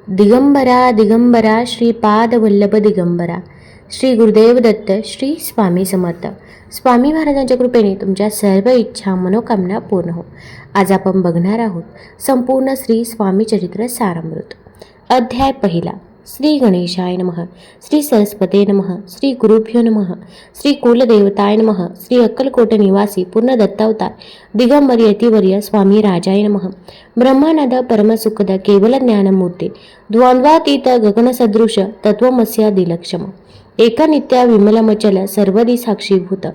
दिगंबरा दिगंबरा श्रीपाद वल्लभ दिगंबरा. श्री गुरुदेव दत्त. श्री स्वामी समर्थ. स्वामी महाराजांच्या कृपेने तुमच्या सर्व इच्छा मनोकामना पूर्ण हो. आज आपण बघणार आहोत संपूर्ण श्री स्वामी चरित्र सारामृत. अध्याय पहिला. श्री गणेशाय नमः. श्री सरस्वते नमः. श्री गुरुभ्यो नमः. श्री कुलदेवताय नमः. श्री अक्कलकोट निवासी पूर्ण दत्तावतार दिगंबर यतिवर्य स्वामी राजाय नमः. ब्रह्मानंद परमसुखद केवल ज्ञानमूर्ती द्वंद्वातीत गगनसदृश तत्वमस्यादिलक्षम एकनित्या विमलमचल सर्वदी साक्षीभूत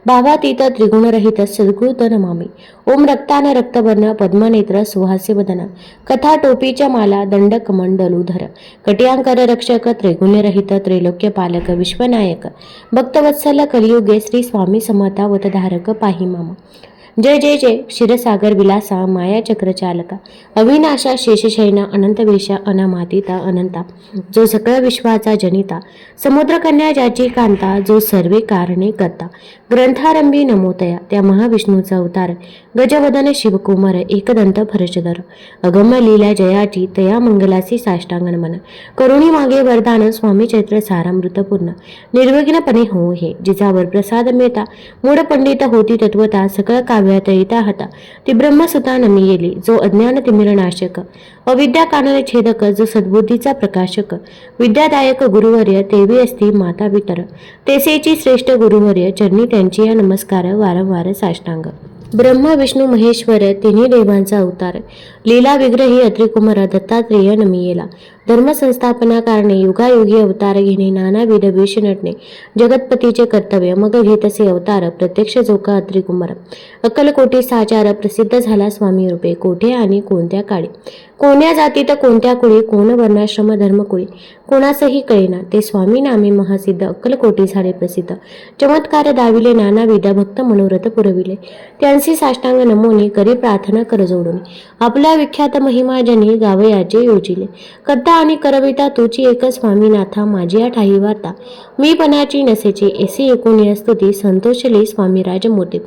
भावातीत त्रिगुणरहित सद्गुरुत नमामि. ओम रक्तान रक्तवर्ण पद्मनेत्र सुहास्यवदन कथा टोपीच्या माला दंड कमंडलूधर कट्यांकर रक्षक त्रैगुण्यरहित त्रैलोक्य पालक विश्वनायक भक्तवत्सल कलियुगे श्री स्वामी समर्थावतधारक पाहि मामा. जय जय जय क्षीरसागर विलासा माया चक्रचालका अविनाशा शेषशयना अनंतवेशा अनामातीता अनंता जो सकळ विश्वाचा जनिता समुद्रकन्या ज्याची कांता जो सर्वे कारणे करता ग्रंथारंभी नमोतया त्या महाविष्णूचा अवतार गजवदन शिवकुमार एकदंत फरशधर अगम्य लीला जयाची तया मंगलासी साष्टांग नमन करुणी मागे वरदान स्वामी चैत्र सारामृत पूर्ण निर्विघ्नपणे हो हे जिचा वरप्रसाद मिळता मूढ पंडित होती तत्वता सकळ काव्यात येता हता ती ब्रह्मसुता नमी येली जो अज्ञान तिमिरनाशक अविद्या कानन छेदक जो सद्बुद्धीचा प्रकाशक विद्यादायक गुरुवर्य तेवी असती माता वितर तेसेची श्रेष्ठ गुरुवर्य चरणी त्यांची या नमस्कार वारंवार साष्टांग. ब्रह्मा विष्णू महेश्वर तिन्ही देवांचा अवतार लीला विग्रही अत्रिकुमार दत्तात्रेय नमियेला धर्म संस्थापना कारणे युगायुगी अवतार घेणे नानाविध वेश नटणे जगतपतीचे कर्तव्य मग घेतसे अवतार प्रत्यक्ष जोका अत्रिकुमार अक्कलकोटी साचार प्रसिद्ध झाला स्वामी रूपे कोठे आणि कोणत्या काळी कोण्या जातीत कोणत्या कुळी कोण वर्णाश्रम धर्मकुळी कोणासही कळेना ते स्वामी नामे महासिद्ध अक्कलकोटी झाले प्रसिद्ध चमत्कार दाविले नानाविध भक्त मनोरथ पुरविले त्यांची साष्टांग नमोनी करी प्रार्थना कर जोडून आपला विख्यात महिमा जनी गावयाचे योजिले करता आणि करविता तुची एक स्वामीनाथा माझी या ठाई वार्ता मी पणाची नसेची ऐसी एकूण स्तुती संतोषली स्वामी राजमूर्ती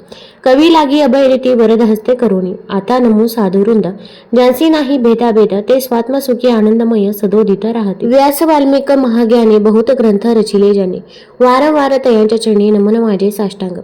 कवी लागी अभयरीती वरद हस्ते करुणी आता नमो साधुवृंद ज्यांची नाही भेदाभेद ते स्वात्मसुखी आनंदमय सदोदित राहते. व्यास वाल्मिक महाज्ञानी बहुत ग्रंथ रचिले ज्यांनी वारंवार तयांच्या चरणी नमन माझे साष्टांग.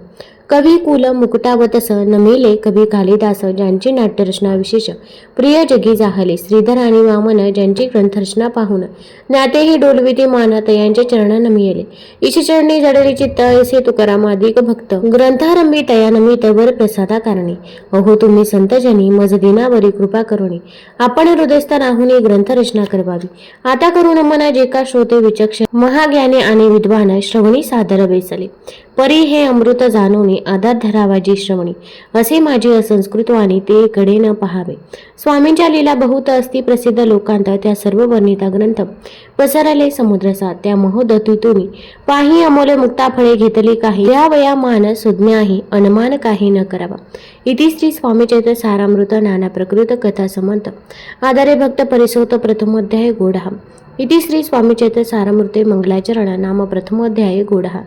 कवी कुल मुकुटावतस नमिले कवी कालिदास ज्यांची नाट्यरचना विशेष प्रिय जगी जाहले श्रीधर आणि वामन ज्यांची ग्रंथरचना पाहून ज्ञातेही डोलविती मानत यांचे चरण नमियेले ईशचरणी जडली चित्त ऐसे तुकाराम अधिक भक्त ग्रंथारंभी तया नमित वर प्रसादा कारणे अहो तुम्ही संतजनी मज दिनावरी कृपा करुणी आपण हृदयस्थ राहुनी ग्रंथरचना करवावी. आता करू नमना जे का श्रोते विचक्षण महाज्ञानी आणि विद्वान श्रवणी सादर बेसले परी हे अमृत जाणून आधार धरावाजी श्रवणी असे माझे असंस्कृत वाणी ते कडे न पहावे. स्वामींच्या लीला बहुत असती प्रसिद्ध लोकांत त्या सर्व वर्णिता ग्रंथ पसरले समुद्रसात त्या महोदतीतून पाही अमोल मुक्ता फळे घेतली काही या वया मान सुज्ञाही अनुमान काही न करावा. इति श्री स्वामी चैत्र सारामृत नाना प्रकृत कथा समंत आधारे भक्त परिसोत प्रथमोध्याय गोढा. इति श्री स्वामी चैत्र सारामृते मंगलाचरण नाम प्रथमोध्याय गोढा.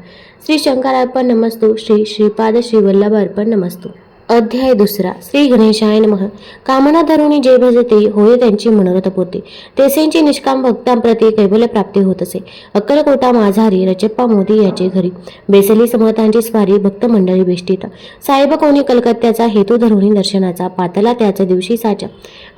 श्री शंकरार्पण नमस्तु. श्री श्रीपाद श्री वल्लभ अर्पण नमस्तु. अध्याय दुसरा. श्री गणेशाय नमः. कामना धरुणी जे भजते होय त्यांची मनोरथ पूर्ती तेसेंची निष्काम भक्तांप्रती कैवल्य प्राप्ती होत असे. अक्कलकोटा माझारी रचप्पा मोदी याचे घरी बेसली समर्थांची स्वारी भक्त मंडळी बेष्टीत साहेब कोणी कलकत्त्याचा हेतू धरुणी दर्शनाचा पातला त्याच दिवशी साचा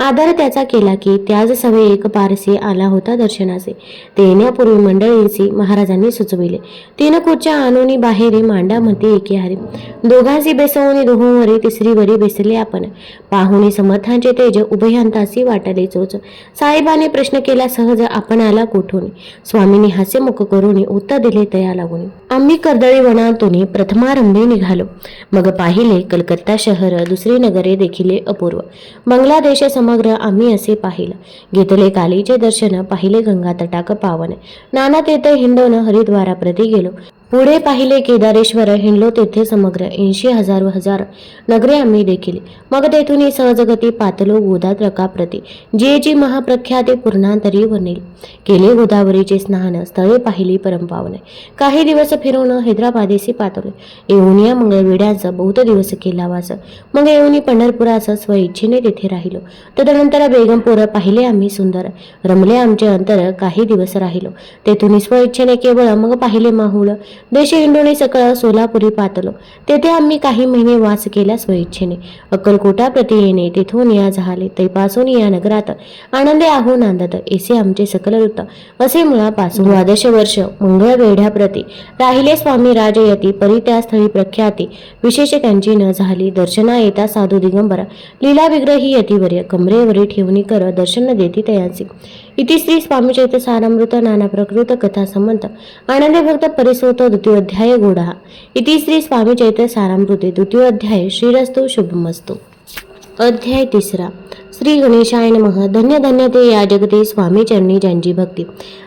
आदर त्याचा केला की त्याच सवे एक पारसी आला होता दर्शनाचे ते येण्यापूर्वी मंडळींची महाराजांनी सुचविले तीन खुर्च्या आणून बाहेरी मांडामध्ये एके हारी दोघांची बेसवून दोहोवरी तिसरी वरी बेसले आपण पाहुणी समर्थांचे तेज उभयांतासी वाटले चोच साहेबाने प्रश्न केला सहज आपण आला कोठून स्वामींनी हास्यमुख करून उत्तर दिले तया लागून आम्ही कर्दळी वनातून प्रथमारंभी निघालो मग पाहिले कलकत्ता शहर दुसरी नगरे देखिले अपूर्व बांगलादेश समग्र आम्ही असे पाहिलं घेतले कालीचे दर्शन पाहिले गंगा तटाक पावन नाना तीर्थ हिंडून हरिद्वारा प्रति गेलो पुढे पाहिले केदारेश्वर हिंडलो तेथे समग्र 80,000 नगरे आम्ही देखील. मग तेथून सहजगती पातलो गोदात्रका प्रती जी महाप्रख्याते पूर्णांतरी वनेल. केले गोदावरीचे स्नान स्थळे पाहिली परमपावन. काही दिवस फिरून हैदराबादेसी पातवले. येऊन या मंगळवेढ्याचं बहुत दिवस केला वास. मग येऊन पंढरपुराचं स्वइच्छेने तेथे राहिलो. तदनंतर बेगमपूर पाहिले आम्ही सुंदर. रमले आमचे अंतर काही दिवस राहिलो. तेथून स्वइच्छेने केवळ मग पाहिले माहुळ. देश हिंडोणी सकळ सोलापुरी पातलो. तेथे आम्ही काही महिने वास केला स्वइच्छेने. अक्कलकोटा प्रति येणे तेथून या झाले. तैपासून या नगरात आनंदे आहो नांदत. ऐसे आमचे सकल वृत्त. असे मुळापासून 12 वर्ष मंगळवेढ्याप्रती राहिले स्वामी राजयती. परी त्या स्थळी प्रख्याती विशेष त्यांची न झाली. दर्शना येता साधू दिगंबर लीला विग्रही यतीवर्य. कमरेवरी ठेवणी कर दर्शन देती तयांसी. इति श्री स्वामी चरित्र सारामृत नाना प्रकृत कथा संबंध आनंदे भक्त परिसोत द्वितीयोध्याय गोडहा. इति श्री स्वामी चरित्र सारामृते द्वितीयोध्याय. श्रीरस्तु शुभमस्तु. अध्याय 3. श्री गणेशाय नमः. धन्य धन्य ते या जगती स्वामी चरणी ज्यांची भक्ती.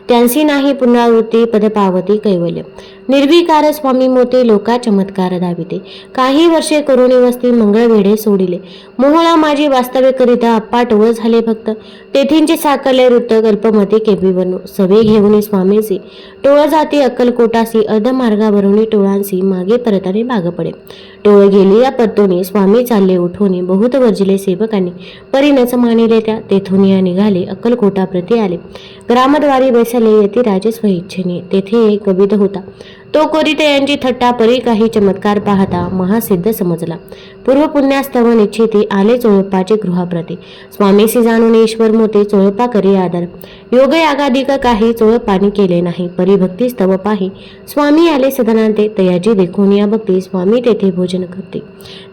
त्यांची नाही पुनरावृत्ती पद पावती कैवल्य. निर्विकार स्वामी मोते लोका चमत्कार दाविते. काही वर्षे करुणी वस्ती मंगळवेढे सोडिले. मोहळा माझी वास्तव्य करिता अप्पा टोळ झाले भक्त. तेथींचे साकले वृत्त कल्पमती केविवनु. सवे घेऊन स्वामीसी टोळ जाती अक्कलकोटासी. अर्धमार्गावरून टोळांसी मागे परताने भाग पडे. टोळ गेली या परतोनी स्वामी चालले उठोनी. बहुत वर्जिले सेवकांनी परीनच मानिले त्या. तेथून या निघाले अक्कलकोटा प्रति आले. ग्रामद्वारी बैसले यती राजे स्वइच्छेने. तेथे एक कविद होता. तो कोरिते यांची थट्टा परी काही चमत्कार पाहता महासिद्ध समजला. पूर्व पुण्यास्तव निश्चिती आले चोळप्पाचे गृहाप्रती. स्वामीसी जाणून ईश्वर मोते चोळप्पा करी आदर. योग यागादिक काही चोळप्पानी केले नाही. परिभक्ती स्तव पाही स्वामी आले सदनांते. तयाची देखून या भक्ती स्वामी तेथे भोजन करते.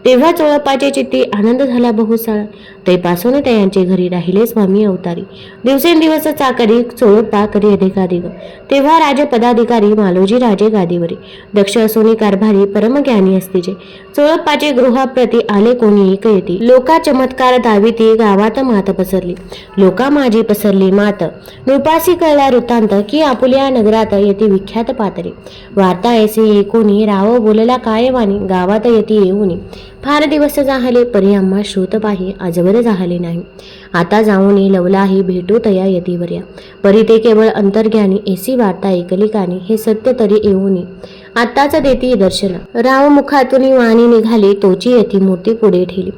तेव्हा चोळप्पाचे चित्ती आनंद झाला बहुसाळ. तैपासून तयांचे घरी राहिले स्वामी अवतारी. दिवसेंदिवस चाकरी चोळप्पा करी अधिकाधिक. तेव्हा राजपदाधिकारी मालोजी राजे गादीवरी. दक्ष असोनी कारभारी परमज्ञानी असतीचे. चोळप्पाचे गृहाप्रती आले कोणी एक येती. लोका चमत्कार दाविती गावात मात पसरली. लोका माझी पसरली मात. नृपासी कळला वृत्तांत की आपुल्या नगरात येती विख्यात पातळी. वार्ता ऐसे कोणी राव बोलला काय वाणी. गावात येती येऊनी फार दिवस झाले. परी आम्हा श्रुत पाही आजवर झाले नाही. आता जाऊन लवलाही भेटू तया यतीवर्या. परी ते केवळ अंतर्ज्ञानी. ऐसी वार्ता ऐकली कानी. हे सत्य तरी येऊनी आताच देती दर्शन. राव मुखातून वाणी निघाली. तोची यती मूर्ती पुढे ठेली.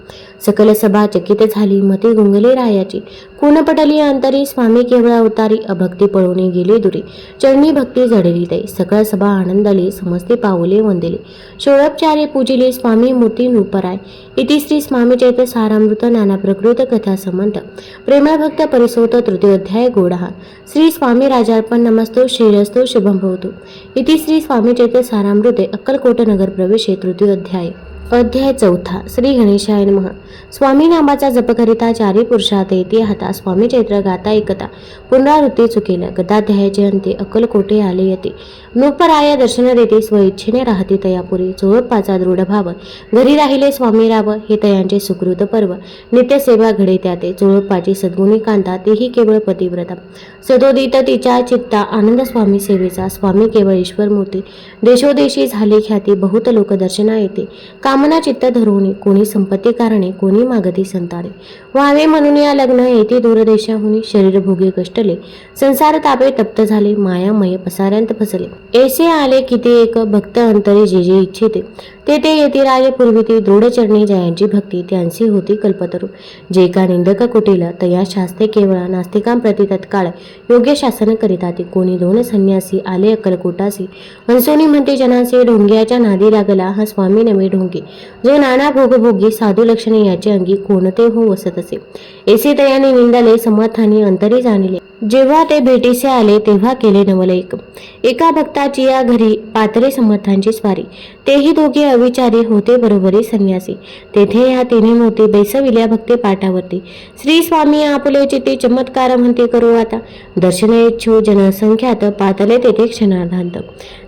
सकल सभा चकित झाली. मती गुंगली रायाची. कुण पटली अंतरी. स्वामी केवळ अवतारी. अभक्ती पळून गेली दुरी. चरणी भक्ती जडली तै. सकळ सभा आनंदली. समस्ते पाऊले वंदिले. षोडोपचारे पूजिले स्वामी मूर्ती नृपराय. इति श्री स्वामी चरित्र सारामृत नाना प्रकृत कथा संबंध प्रेमळ भक्त परिसोत तृतीयोध्याय गोडहा. श्री स्वामी राजार्पण नमस्तु. श्रीरस्तु शुभम भवतु. इति श्री स्वामी चरित्र सारामृते अक्कलकोट नगर प्रवेशे तृतीयोध्याय. अध्याय 4. श्री गणेशाय नमः. स्वामी नामाचा जप करिता चारी पुरुषात येते हाता. स्वामी चैत्र गाता ऐकता पुनरावृत्ती चुकेल. गताध्यायाचे अंते अक्कलकोटे आले येते. नृपराय दर्शन देते. स्वइच्छेने राहते तयापुरी. चोळप्पाचा दृढ भाव घरी राहिले स्वामी राव. हे तयांचे सुकृत पर्व. नित्यसेवा घडे त्याते. चोळप्पाची सद्गुणी कांता तेही केवळ पतिव्रता. सदोदित तिच्या चित्ता आनंद स्वामी सेवेचा. स्वामी केवळ ईश्वर मूर्ती. देशोदेशी झाले ख्याती. बहुत लोक दर्शना येते. कामना चित्त धरून कोणी संपत्ती कारणे कोणी मागती संतारे. व्हावे म्हणून या लग्न येते दूरदेशाहुनी. शरीर भोगे कष्टले. संसार तापे तप्त झाले. मायामय पसाऱ्यांत फसले. ऐसे आले किती एक भक्त अंतरी जे इच्छिते. ते यतिराय पूर्वीती. दृढ चरणी जयांची भक्ती त्यांची होती कल्पतरू. जे का निंदक कुटील तया शास्ते केवळ. नास्तिकांप्रती तत्काळ योग्य शासन करिताती. कोणी 2 संन्यासी आले अक्कलकोटासी. हंसोनी म्हणते जनासे. ढोंग्याच्या नादी लागला हा स्वामी नवे ढोंगी. जो नाना भोगभोगी साधू लक्षणे याचे अंगी कोणते हो वसत असे. ऐसे तयाने निंदले समर्थानी अंतरी जाणिले. जेव्हा ते भेटीसे आले तेव्हा केले नवल एक. एका भक्ताची या घरी पातळे समर्थांची स्वारी. तेही दोघे अविचारी होते बरोबरी संन्यासी. तेथे ह्या तिन्ही मूर्ती बैसविल्या भक्ती पाठावरती. श्री स्वामी आपुले चित्ती चमत्कार म्हणते करू आता. दर्शन इच्छू जनसंख्यात पातले तेथे क्षणार्धांत.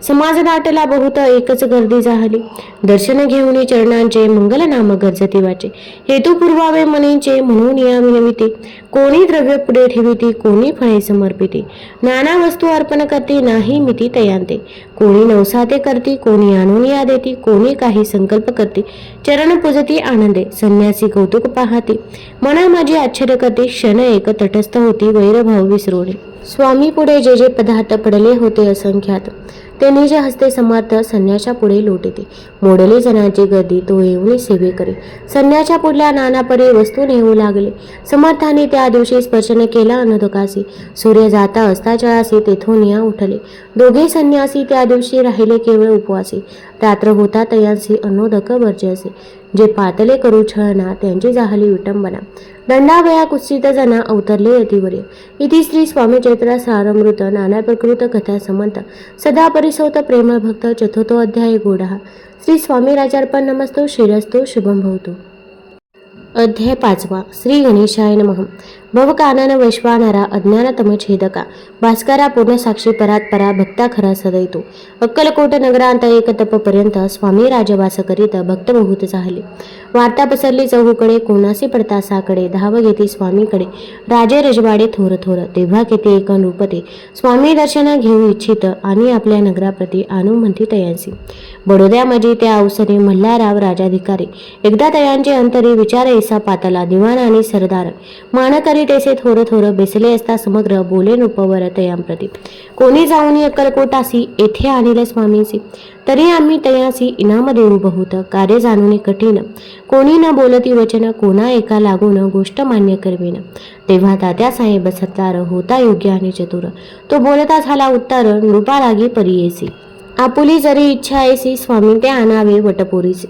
समाज दाटला बहुत एकच गर्दी झाली. दर्शन घेऊन चरणांचे मंगल नाम गरजती वाचे. हेतू पूर्वावे मनींचे म्हणून या विनविती. कोणी द्रव्य पुढे ठेविती, कोणी फळे समर्पिती. नाना वस्तू अर्पण करती, नाही मिती तयांते. कोणी नवसाते करती, कोणी आणून या देती. कोणी काही संकल्प करती, चरण पूजती आनंदे. संन्यासी कौतुक पाहती, मना माझी आश्चर्य करते. क्षण एक तटस्थ होती, वैरभाव विसरोणे. स्वामी पुढे जे जे पदार्थ पडले होते असंख्यात, ते निज हस्ते समर्थ संन्याच्या पुढे लोटिते. मोडले जनाची गर्दी, तो येऊन सेवे करे. संन्याच्या पुढल्या नाना परी वस्तू नेऊ लागले. समर्थाने त्या दिवशी स्पर्शन केला अनधकासी. सूर्य जाता असता जळासी, तेथून या उठले. दोघे संन्यासी त्या दिवशी राहिले केवळ उपवासी. रात्र होता तयांसी, अनोदक वर्जसे. जे पातले करू छळना, त्यांची झाली विटंबना. दंडावया कुत्सित जना, अवतरले अतिवर्य. इति श्री स्वामी चरित्र सारामृत नाना प्रकृत कथा समंत सदा परिसौत प्रेमळ भक्त. चतुर्थो अध्याय गोडा. श्री स्वामी राजार्पण नमस्तो. श्रीरस्तो शुभम भवतु. अध्याय 5. श्री गणेशाय नमः. भवकानन वैश्वानरा अज्ञान तमछेदका. भास्करा पूर्ण साक्षी परात्परा भक्ता खरा सदैतो. अक्कलकोट नगरांत एक तपपर्यंत स्वामी राजवास करीत भक्त बहुत झाले. वार्ता पसरली चहूकडे, कोणासी पडता साकडे. धाव घेती स्वामीकडे राजे रजवाडे थोर थोर. तेव्हा किती एक नृपते स्वामी दर्शन घेऊ इच्छित, आणि आपल्या नगराप्रती आणू म्हणती तयांसी. बडोद्या मजी त्या अवसरी मल्हारराव राजाधिकारी. एकदा तयांचे अंतरी विचार ऐसा पातला. दिवाण आणि सरदार मानकरी तेसे थोर थोर बेसले असता समग्र बोले नृपवर तयांप्रती. कोणी जाऊन अक्कलकोटासी येथे आणले स्वामीसी. तरी आम्ही तयासी इनाम देऊ बहुत. कार्य जाणून कठीण, कोणी न बोलती वचन. कोणा एका लागून गोष्ट मान्य करवेन. तेव्हा तात्यासाहेब सरदार होता योग्य आणि चतुर. तो बोलता झाला उत्तर, नृपा लागी परियेसी. आपुली जरी इच्छा ऐसी, स्वामी ते आणावे वटपोरीसी.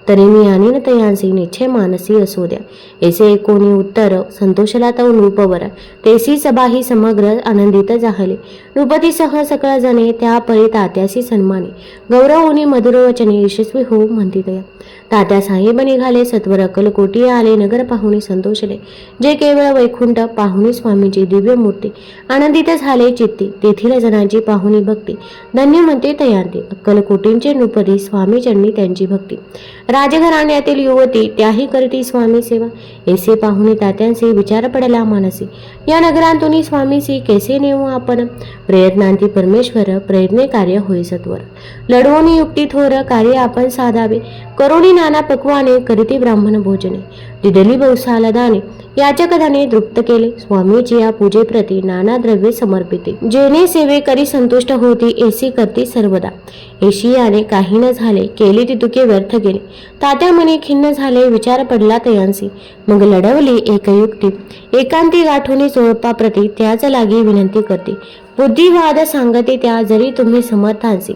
तरी मी आणीन तयांसी, निश्चय मानसी असो द्या. ऐसे कोणी उत्तर संतोषला तव नृपवर. तेसी सभाही समग्र आनंदित झाले. नृपतीसह सकळ जणे त्या परी तात्यासी सन्माने. गौरवोनी मधुर वचने यशस्वी हो म्हणती तया. तात्या साहेब निघाले सत्वर. अक्कलकोटी आले नगर पाहुणी संतोषले. जे केवळ वैकुंठ पाहुणी स्वामीची दिव्य मूर्ती. आनंदित झाले चित्ती, तेथील जनांची पाहुणी भक्ती. धन्य म्हणते तयांती. अक्कलकोटींचे नृपती स्वामी चरणी त्यांची भक्ती. राजघराण्यातील युवती त्याही करती स्वामी सेवा. ऐसे पाहुणे तात्यांचे विचार पडला मानसी. या नगरांतून स्वामीसी कैसे नेऊ आपण. प्रयत्नांती परमेश्वर, प्रयत्ने कार्य होई सत्वर. लढवून युक्ती थोर, कार्य आपण साधावे. करोनी नाना पक्वाने, करीती ब्राह्मण भोजने. दिदली बहुसाला दाने, याचक धने तृप्त केले. स्वामीची या पूजेप्रती नाना द्रव्ये समर्पिते. जेणे सेवे करी संतुष्ट होती, ऐसी करती सर्वदा. एशियाने काही न झाले, केली ती तुके व्यर्थ गेले. तात्या मने खिन्न झाले, विचार पडला तयांसी. मग लढवली एक युक्ती. एकांती गाठोनी चोळपाप्रती त्याच लागी विनंती करते. बुद्धिवाद सांगते त्या, जरी तुम्ही समर्थांसी.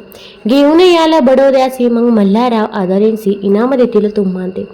घेऊन याल बडोद्यासी, मग मल्हारराव आदरेंसी. इनाम देतील तुम्हांते.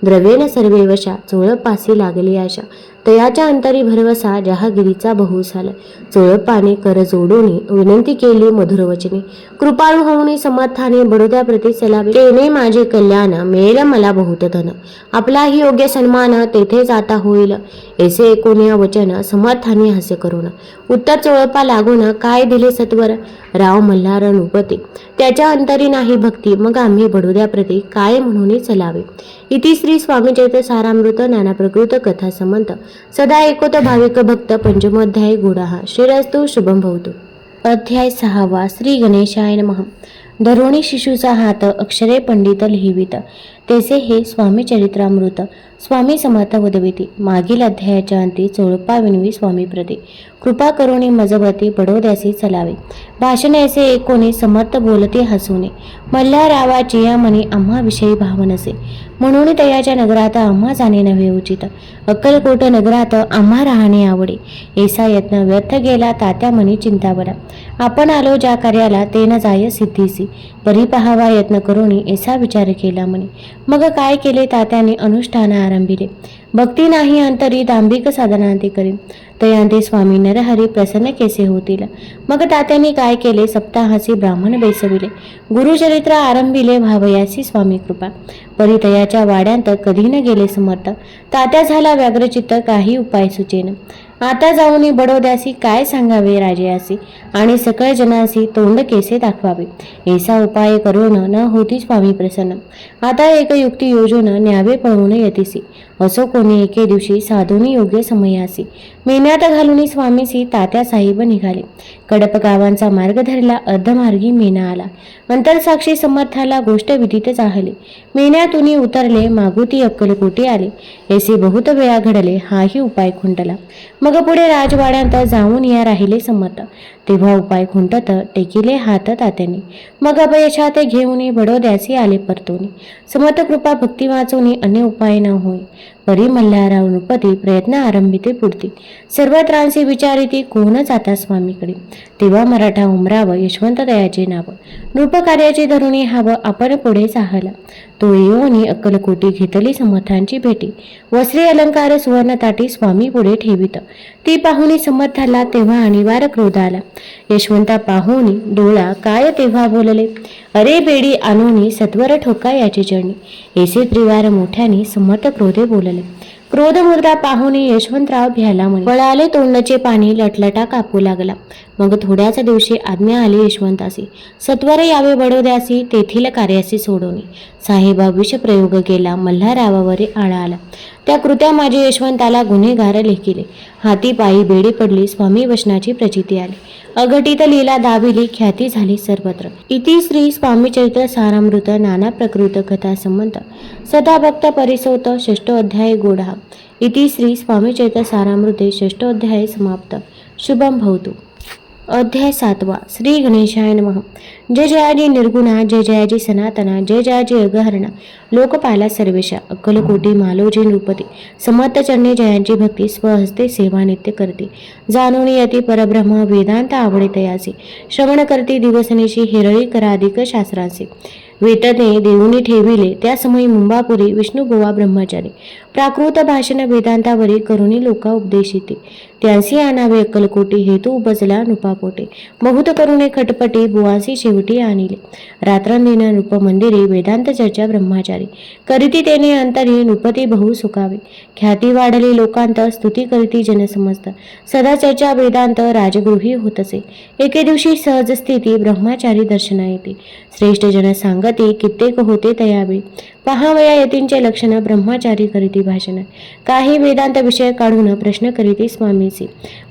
द्रव्येन सर्वे वशा, चोळपासी लागली आशा. तयाच्या अंतरी भरवसा, जहागिरीचा बहुसाल. चोळपाने कर जोडूनी विनंती केली मधुर वचने. कृपाळू होऊनी समर्थाने, बडोद्याप्रती चलावे. तेने माझे कल्याण, मिळेल मला बहुत धन. आपलाही योग्य सन्मान, तेथेच आता होईल. ऐसे एकोण्या वचन, समर्थाने हास्य करून. उत्तर चोळपा लागून, काय दिले सत्वर. राव मल्हार नृपती, त्याच्या अंतरी नाही भक्ती. मग आम्ही बडोद्याप्रती काय म्हणून चलावे. इति श्री स्वामी चरित्र सारामृत नाना प्रकृत कथा समंत सदा एकोत भाविक भक्त. पंचमोध्याय गोडाहा. श्रीरस्तु शुभम भवतु. अध्याय 6. श्री गणेशाय नमः. धरोणी शिशूचा हात, अक्षरे पंडित लिहिवित. तेसे हे स्वामी चरित्रामृत. स्वामी समर्थ वदविती. मागील अध्यायाच्या अंती चोळपा विनवी स्वामी प्रती. कृपा करुणी मजवती, बडोद्यासी चलावे. भाषण ऐसे एकोणे, समर्थ बोलते हसूने. मल्हाररावाची या मनी आम्हाविषयी भाव नसे. म्हणून तयाच्या नगरात आम्हा जाणे नव्हे उचित. अक्कलकोट नगरात आम्हा राहणे आवडे. ऐसा यत्न व्यर्थ गेला, तात्या मनी चिंता बरा. आपण आलो ज्या कार्याला, ते न जाय सिद्धीसी. परी पहावा यत्न करुणी, ऐसा विचार केला म्हणे. मग काय केले तात्याने अनुष्ठान आरंभिले. भक्ती नाही अंतरी दांभिक साधनांती करी तयांते स्वामी नरहरी प्रसन्न केसे होतील. मग तात्यांनी काय केले, सप्ताहासी ब्राह्मण बेसविले, गुरुचरित्र आरंभिले, भावयासी स्वामी कृपा. परितयाच्या वाड्यांत कधी न गेले समर्थ, तात्या झाला व्याग्रचित्त काही उपाय सुचेन. आता जाऊनी बडोद्यासी काय सांगावे राजयासी, आणि सकळ जनासी तोंड केसे दाखवावे. ऐसा उपाय करून न होती स्वामी प्रसन्न. आता एक युक्ती योजून न्यावे पळून यतीसी, असो कोणी एके दिवशी साधूनी योग्य समयासी. मेन्यात घालून स्वामीसी तात्या साहेब निघाले. कडप गावांचा मार्ग धरला, अर्धमार्गी मेना आला. अंतरसाक्षी समर्थाला गोष्ट विदित चाहले. मेन्यातून उतरले, मागुती अक्कलकोटी आले. ऐसे बहुत वेळा घडले, हाही उपाय खुंटला. मग पुढे राजवाड्यांत जाऊन या राहिले समर्थ. तेव्हा उपाय खुंटत टेकिले हात तात्यांनी. मग अपयशात घेऊन बडोद्यासी आले परतोनी. समर्थ कृपा भक्ती वाचवणी अन्य उपाय न होय. परी मल्हाराव नृपती प्रयत्न आरंभिते पुढती. सर्वत्रांसी विचारिती कोण जाता स्वामीकडे. तेव्हा मराठा उमराव यशवंत दयाचे नाव. नृप कार्याचे धरुणी हावं आपण पुढे चाहला. तो येऊनी अक्कलकोटी घेतली समर्थांची भेटी. वस्त्री अलंकार सुवर्ण ताटी स्वामी पुढे ठेवित. ती पाहुणी समर्थाला तेव्हा अनिवार्य क्रोध आला. यशवंता पाहुणी डोळा काय तेव्हा बोलले, अरे बेडी आणूनी सत्वर ठोका याची चरणी. ऐसे त्रिवार मोठ्याने समर्थ क्रोधे बोलले. क्रोध मुद्रा पाहुणी यशवंतराव भ्याला म्हणे. वळाले तोंडाचे पाणी लटलटा कापू लागला. मग थोड्याच दिवशी आज्ञा आली यशवंतासी, सत्वर यावे बडोद्यासी, तेथील कार्यासी सोडवणे. साहेबा विषप्रयोग केला, मल्हारावावरी आळा आला. त्या कृत्या माझे यशवंताला गुन्हेगार लेखिले. हाती पायी बेडी पडली, स्वामी वचनाची प्रचिती आली. अघटित लीला दाविली, ख्याती झाली सर्वत्र. इति श्री स्वामी चरित्र सारामृत नाना प्रकृत कथा संबंध सदा भक्त परिसोत षष्ठो अध्याय गोडा. इति श्री स्वामी चरित्र सारामृते षष्ठो अध्याय समाप्त. शुभम भवतु. अध्याय 7. श्री गणेशाय नमः. जय जयाजी निर्गुणा, जय जयाजी सनातना, जय जयाजी अगहरणा, लोकपाला सर्वेशा, अक्कलकोटी मालोजी नृपती. समर्थ चरणी जयांची भक्ती, स्वहस्ते सेवा नित्य करते. जाणून यती परब्रह्म वेदांत आवडे तयासी, श्रवण करते दिवसनेशी हिरळी कराधिक शास्त्रांचे. वेतने देऊनी ठेविले, त्या समयी मुंबापुरी विष्णुबुवा ब्रह्मचारी. प्राकृत भाषण वेदांतावरी करुणी लोका उपदेशिते. त्यांसी आणावे अक्कलकोटी, हेतू उपजला नृपापोटे. बहुत करुणे खटपटी, बुवासी शेवटी आणिले. रात्रंदिन नृप मंदिरी, वेदांत चर्चा ब्रह्मचारी. करीती तेने अंतरी, नृपती बहु सुखावे. ख्याती वाढली लोकांत, स्तुती करीती जनसमस्त. सदा चर्चा वेदांत, राजगृही होतसे. एके दिवशी सहज स्थिती, ब्रह्मचारी दर्शना येते. श्रेष्ठ जन सांगती, कित्येक होते तयावे. पहावया यतींचे लक्षण, ब्रह्मचारी करीती भाषण. काही वेदांत विषय काढून प्रश्न करीती स्वामीसी.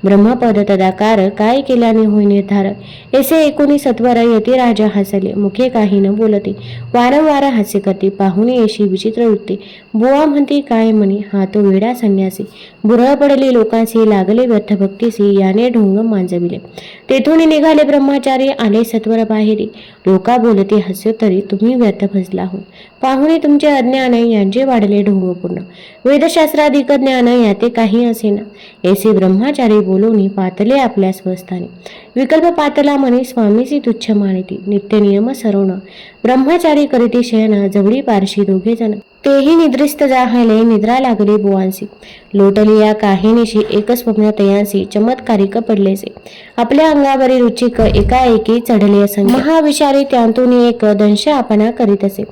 ब्रह्मपद तदाकार, काय केल्याने होई निर्धार. ऐसे एकोणी सत्वर यती राजा हसले, मुखे काही न बोलते. वारंवार हास्य करते, पाहुणे येशी विचित्र वृत्ती. बुवा म्हणती काय म्हणे, हा तो वेडा संन्यासी. बुरळ पडली लोकांसी, लागले व्यर्थ भक्तीसी, याने ढोंग मांजविले. तेथून निघाले ब्रह्मचारी, आले सत्वर बाहेरी. लोका बोलते हास्योत्तरी, तुम्ही व्यर्थ फसला हो. पाहुणे तुमचे अज्ञान, यांचे वाढले ढोंग पूर्ण. वेदशास्त्राधिक ज्ञान, याते काही असेना. ऐसे ब्रह्मचारी बोलूनी पातले आपल्या स्वस्थानी. विकल्प पातला म्हणे, स्वामीसी तुच्छ मानिती. नित्य नियम सरवण, ब्रह्मचारी करीती शयन. जवळी पारशी दोघे जण, तेही निद्रिस्त जाहले. निद्रा लागली बुवांसी. लोटली या काहिनीशी, एक स्वप्न तयांसी. चमत्कारिक पडलेसे. आपल्या अंगावरील रुचिक, एकाएकी चढले असंख्य. महाविचारी त्यांतून एक दंश आपणा करीत असे.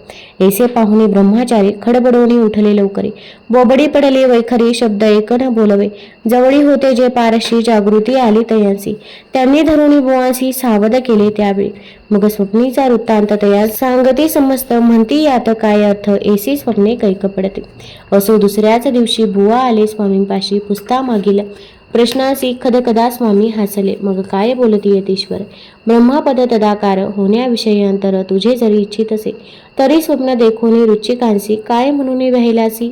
ऐसे पाहुणे ब्रह्मचारी खडबडोनी उठले लवकरी. बोबडी पडली वैखरी, शब्द एक न बोलवे. जवळी होते जे पारशी, जागृती आली तयांसी. त्यांनी धरुणी बुवांसी सावध केले त्यावेळी. मग स्वप्नीचा वृत्तांत तया सांगती समस्त. म्हणती यात काय अर्थ, ऐसी स्वप्ने कैक पडते. असो दुसऱ्याच दिवशी बुवा आले स्वामींपाशी. पुस्ता मागील प्रश्नासी खदखदा स्वामी हसले. मग काय बोलती यतीश्वर. ब्रह्मपद तदाकार, होण्याविषयी अंतर तुझे जरी इच्छित असे, तरी स्वप्न देखोनी रुचिकांसी. काय म्हणून व्हायलासी,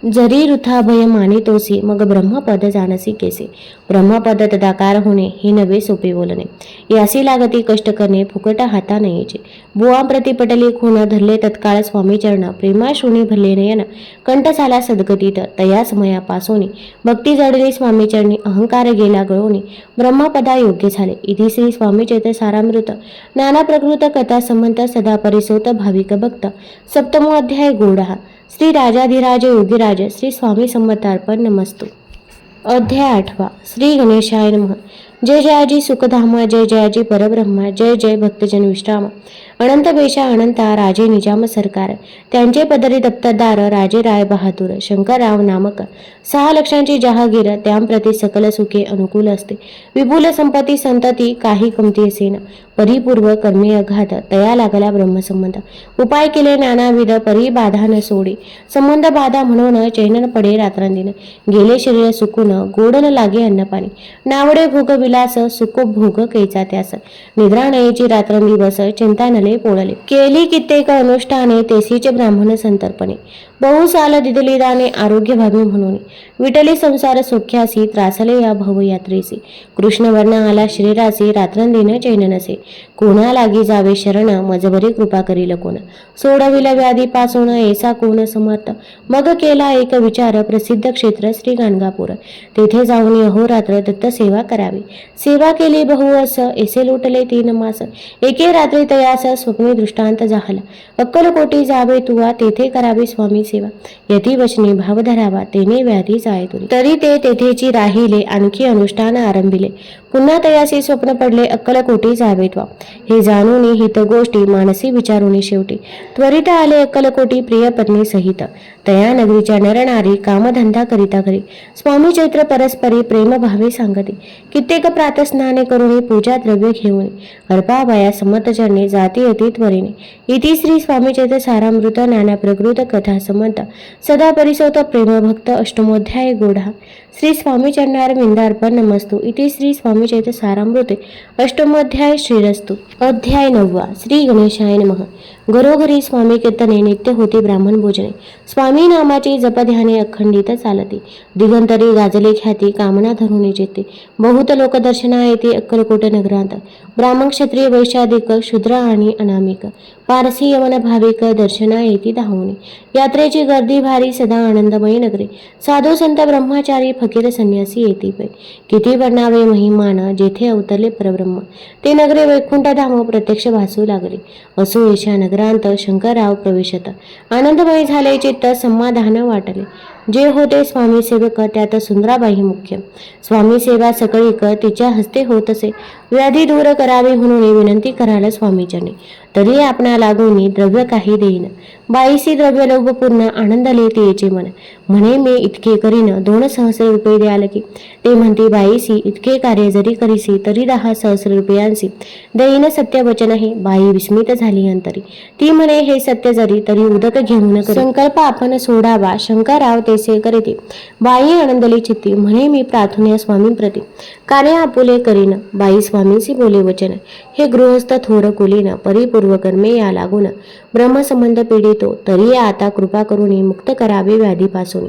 जरी वृथा भय मानितोसी. मग ब्रह्मपद जाणसी केसे. ब्रह्मपद तदाकार होणे, हे नवे सोपे बोलणे. यासी लागती कष्ट करणे, फुकट हाता नयेचे. बुवा प्रतिपटली खून, धरले तत्काळ स्वामी चरण. प्रेमाश्रुणी भरले नयन, कंठ झाला सद्गतीत. तया समयापासोनी भक्ती जडली स्वामी चरणी. अहंकार गेला गळोनी, ब्रह्मपदा योग्य झाले. इति श्री स्वामी चरित्र सारामृत नाना प्रकृत कथा संबंध सदा परिसोत भाविक भक्त. सप्तमो अध्याय गोडा. श्री राजाधिराज योगीराज श्री स्वामी समर्थार्पण नमस्तु. अध्याय 8. श्री गणेशाय नमः. जय जयाजी सुखधामा, जय जयाजी परब्रह्मा, जय जय भक्तजन विश्राम. अनंत बेशा अनंता राजे निजाम सरकार, त्यांचे पदरी दप्तरदार राजे राय बहादूर शंकरराव नामक. 6 लक्षांची जहागीर, त्यांप्रती सकल सुखे अनुकूल असते. विपुल संपत्ती संतती काही कमती असेन. परिपूर्व कर्मे अघात, तया लागला ब्रह्मसंबंध. उपाय केले नानाविध, परी बाधा न सोडी. संबंध बाधा म्हणून चैन पडे रात्रंदिन. गेले शरीर सुकून, गोड न लागे अन्नपाणी. नावडे भोग विलास, सुख भोग कैचा त्यास. निद्रा नयेची रात्रंदिवस, चिंता नले पोळले. केली कित्येक अनुष्ठाने, तेसीचे ब्राह्मण संतर्पणे. बहुसाल दिदली दाने, आरोग्य व्हावे म्हणून. विटली संसार सौख्यासी, त्रासले या भवयात्रेसी. कृष्णवर्ण आला शरीरासी, रात्रंदिन चैन नसे. कोणा लागी जावे शरण, मजबरी कृपा करील कोण. सोडविल व्याधी पासून, ऐसा कोण समर्थ. मग केला एक विचार, प्रसिद्ध क्षेत्र श्री गाणगापूर. तेथे जाऊन अहोरात्र दत्त सेवा करावी. सेवा केली बहुअस, ऐसे लुटले 3 मास. एके रात्री तयास, स्वप्नी दृष्टांत झाला. अक्कलकोटी जावे तुवा, तेथे करावी स्वामी सेवा. यती वचनी भाव धरावा, तेने व्याधी जाय तुरी. तरी ते तेथेची राहिले, आणखी अनुष्ठान आरंभिले. पुन्हा तयासी स्वप्न पडले, अक्कलकोटी जावे त्वा. हे जाणून हित गोष्टी, मानसी विचारुनी शेवटी. त्वरित आले अक्कलकोटी, प्रिय पत्नी सहित. तया नगरीच्या नरनारी, कामधंदा करिता घरी. स्वामी चैत्र परस्परी, प्रेम भावे सांगते. कित्येक प्रातस्नाने करुणी, पूजा द्रव्य घेऊन. अर्पावया समर्थ चरणे, जाती अति त्वरेने. इति श्री स्वामी चैत्र सारामृत, नाना प्रकृत कथा समंत. सदा परिसोत प्रेमभक्त, अष्टमोध्याय गोढा. श्री स्वामी चरणार विंदार्पण नमस्तु. इति श्री स्वामी चैत्र सारामृते अष्टमोध्याय श्रीरस्तु. अध्याय 9. श्री गणेशाय नमः. घरोघरी स्वामी कीर्तने, नित्य होती ब्राह्मण भोजने. स्वामी नामाची जपध्याने अखंडित चालती. दिगंतरी गाजले ख्याती, कामना धरून जेते. बहुत लोक दर्शना येते अक्कलकोट नगरांत. ब्राह्मण क्षत्रिय वैश्याधिक, शूद्र आणि अनामिक. पारसी यवन भाविक, दर्शना येती धावणे. यात्रेची गर्दी भारी, सदा आनंदमयी नगरे. साधू संत ब्रह्मचारी, फकीर संन्यासी येती पै. किती वर्णावे महिमान, जेथे अवतरले परब्रह्म. ते नगरे वैकुंठ धाम, प्रत्यक्ष भासू लागले. असो येशा नगरांत, शंकरराव प्रवेशत. आनंदमय झाले चित्त, समाधान वाटले. जे होते स्वामी सेवक, त्यात सुंदराबाई मुख्य. स्वामी सेवा सकळीक, तिच्या हस्ते होत असे. व्याधी दूर करावी म्हणून विनंती करायला स्वामीचरणी. तरी आपणा लागून द्रव्य काही देईन. बाईसी द्रव्य लोभ पूर्ण, आनंदले तिचे मन. म्हणे मी इतके करीन, 2 सहस्र रुपये द्याल की. ते म्हणते बाईसी, इतके कार्य जरी करीसी, तरी 10 सहस्र रुपयांसी देईन सत्य वचन हे. बाई विस्मित झाली अंतरी. ती म्हणे हे सत्य जरी, तरी उदक घेऊन करी. संकल्प आपण सोडावा, शंकरराव तेसे करीते. बाई आनंदली चित्ती, म्हणे मी प्रार्थना स्वामींप्रती. कार्य आपुले करीन. बाई स्वामींसी बोले वचन. हे गृहस्थ थोर कुलीन, परिपूर्व कर्मे या लागून. ब्रह्मसंबंध पीडितो, तरी आता कृपा करून मुक्त करावे व्याधीपासून.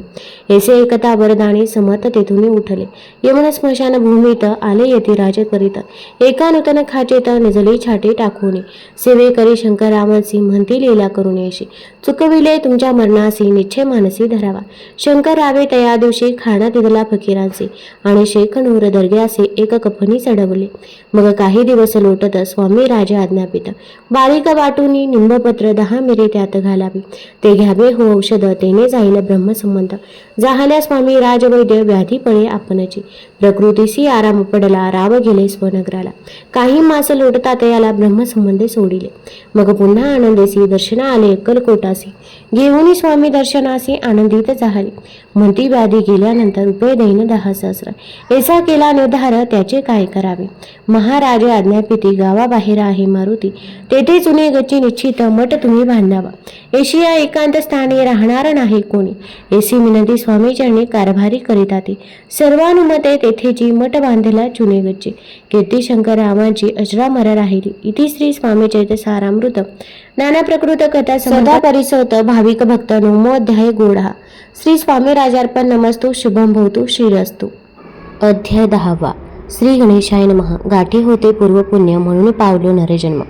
ऐसे एकता वरदानी, समर्थ तेथून उठले. यमन स्मशान भूमीत, आले यतिराज करीत. एका नूतन खाचेत, निजली छाटे टाकून. सेवे करी शंकररावांसी, म्हणती लीला करून येशी. चुकविले तुमच्या मरणासी, निश्चय मानसी धरावा. शंकररावे तया दिवशी, खाणा दिदला फकीरांसी. आणि शेखनूर दर्ग्यासे, एक कफनी चढवले. मग काही दिवस लोटत, स्वामी राजा आज्ञापित. बारीक वाटूनी निंबपत्र 10 मिरे त्यात घालावी. ते घ्यावे हो औषध, तेने जाईल ब्रह्मसंबंध. जाहल्या स्वामी राजवैद्य, व्याधी पळे आपणची. प्रकृतीसी आराम पडला, राव गेले स्वनगराला. काही मास लोटता तयाला, ब्रह्मसंबंधे सोडिले. मग पुन्हा आनंदेसी, दर्शना आले अक्कलकोटासी. घेऊनी स्वामी दर्शनासी, आनंदित झाले. म्हणती व्याधी गेल्यानंतर रुपये देईन 10 सहस्र. ऐसा केला निर्धार, त्याचे काय करावे. महाराज आज्ञापिती, गावाबाहेर आहे मारुती. तेथे चुने गच्ची निश्चित, मठ तुम्ही बांधावा. एशिया एकांत स्थानी, राहणार नाही कोणी. ऐसी विनंती स्वामीचरणी, कारभारी करीता ते. सर्वानुमते तेथेची मठ बांधला चुने गच्ची. कीर्ती शंकररावांची अजरामर राहिली. इति श्री स्वामी चैत्र सारामृत, नाना प्रकृत कथा सदा परिसोत, भाविक भक्त. 9 अध्याय गोढा. श्री स्वामी राजार्पण नमस्तु. शुभम भवतु. श्रीरस्तु. अध्याय 10. श्री गणेशाय नमः. गाठी होते पूर्वपुण्य, म्हणून पावलो नरजन्म.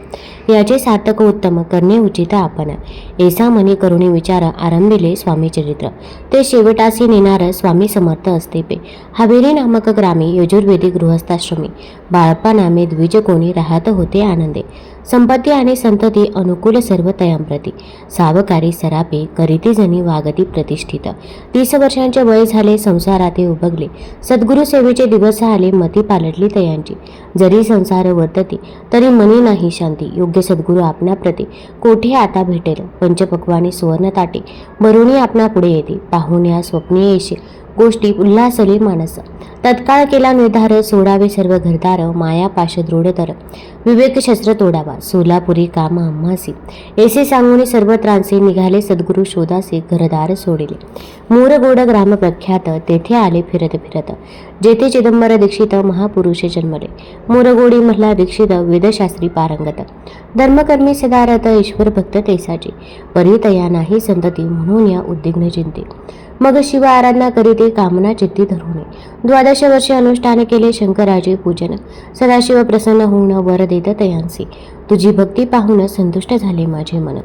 याचे सार्थक उत्तम करणे उचित आपण. ऐसा मनी करुणी विचार आरंभिले स्वामी चरित्र. ते शेवटासी नेणार स्वामी समर्थ असते पे. हवेली नामक ग्रामी यजुर्वेदी गृहस्थाश्रमी बाळप्पा नामे द्विज कोणी राहत होते आनंदे. संपत्ती आणि संतती अनुकूल सर्व तयांप्रती. सावकारी सरापे करीती जणी वागती प्रतिष्ठित. 30 वर्षांचे वय झाले, संसारात उभगले. सद्गुरु सेवेचे दिवस आले, मती पालटली तयांची. जरी संसार वर्तती तरी मनी नाही शांती. योग्य सद्गुरु आपणा प्रती कोठे आता भेटेल. पंचपक्वानी सुवर्ण ताटी बरुणी आपणा पुढे येते. पाहून या स्वप्ने येशी गोष्टी उल्हासले मानस. तत्काळ केला निर्धार, सोडावे सर्व घरदार. माया पाश दृढतर विवेक शस्त्र तोडावा. सोलापुरी काम आम्हासी ऐसे सांगून सर्व त्रांसे. निघाले सद्गुरु शोधासे, घरदार सोडिले. मोरगोड ग्राम प्रख्यात, तेथे आले फिरत फिरत. जेथे चिदंबर दीक्षित महापुरुष जन्मले. मोरगोडी मल्हार दीक्षित वेदशास्त्री पारंगत. धर्मकर्मी सदारथ, ईश्वर भक्त तेसाची. परितया नाही संतती, म्हणून या उद्विग्न चिंते. मग शिव आराधना करीते, कामना चित्ती धरुणे. 12 वर्षे अनुष्ठान केले, शंकराचे पूजन. सदाशिव प्रसन्न होऊन वर देत तयांसी. तुझी भक्ती पाहून संतुष्ट झाले माझे मन.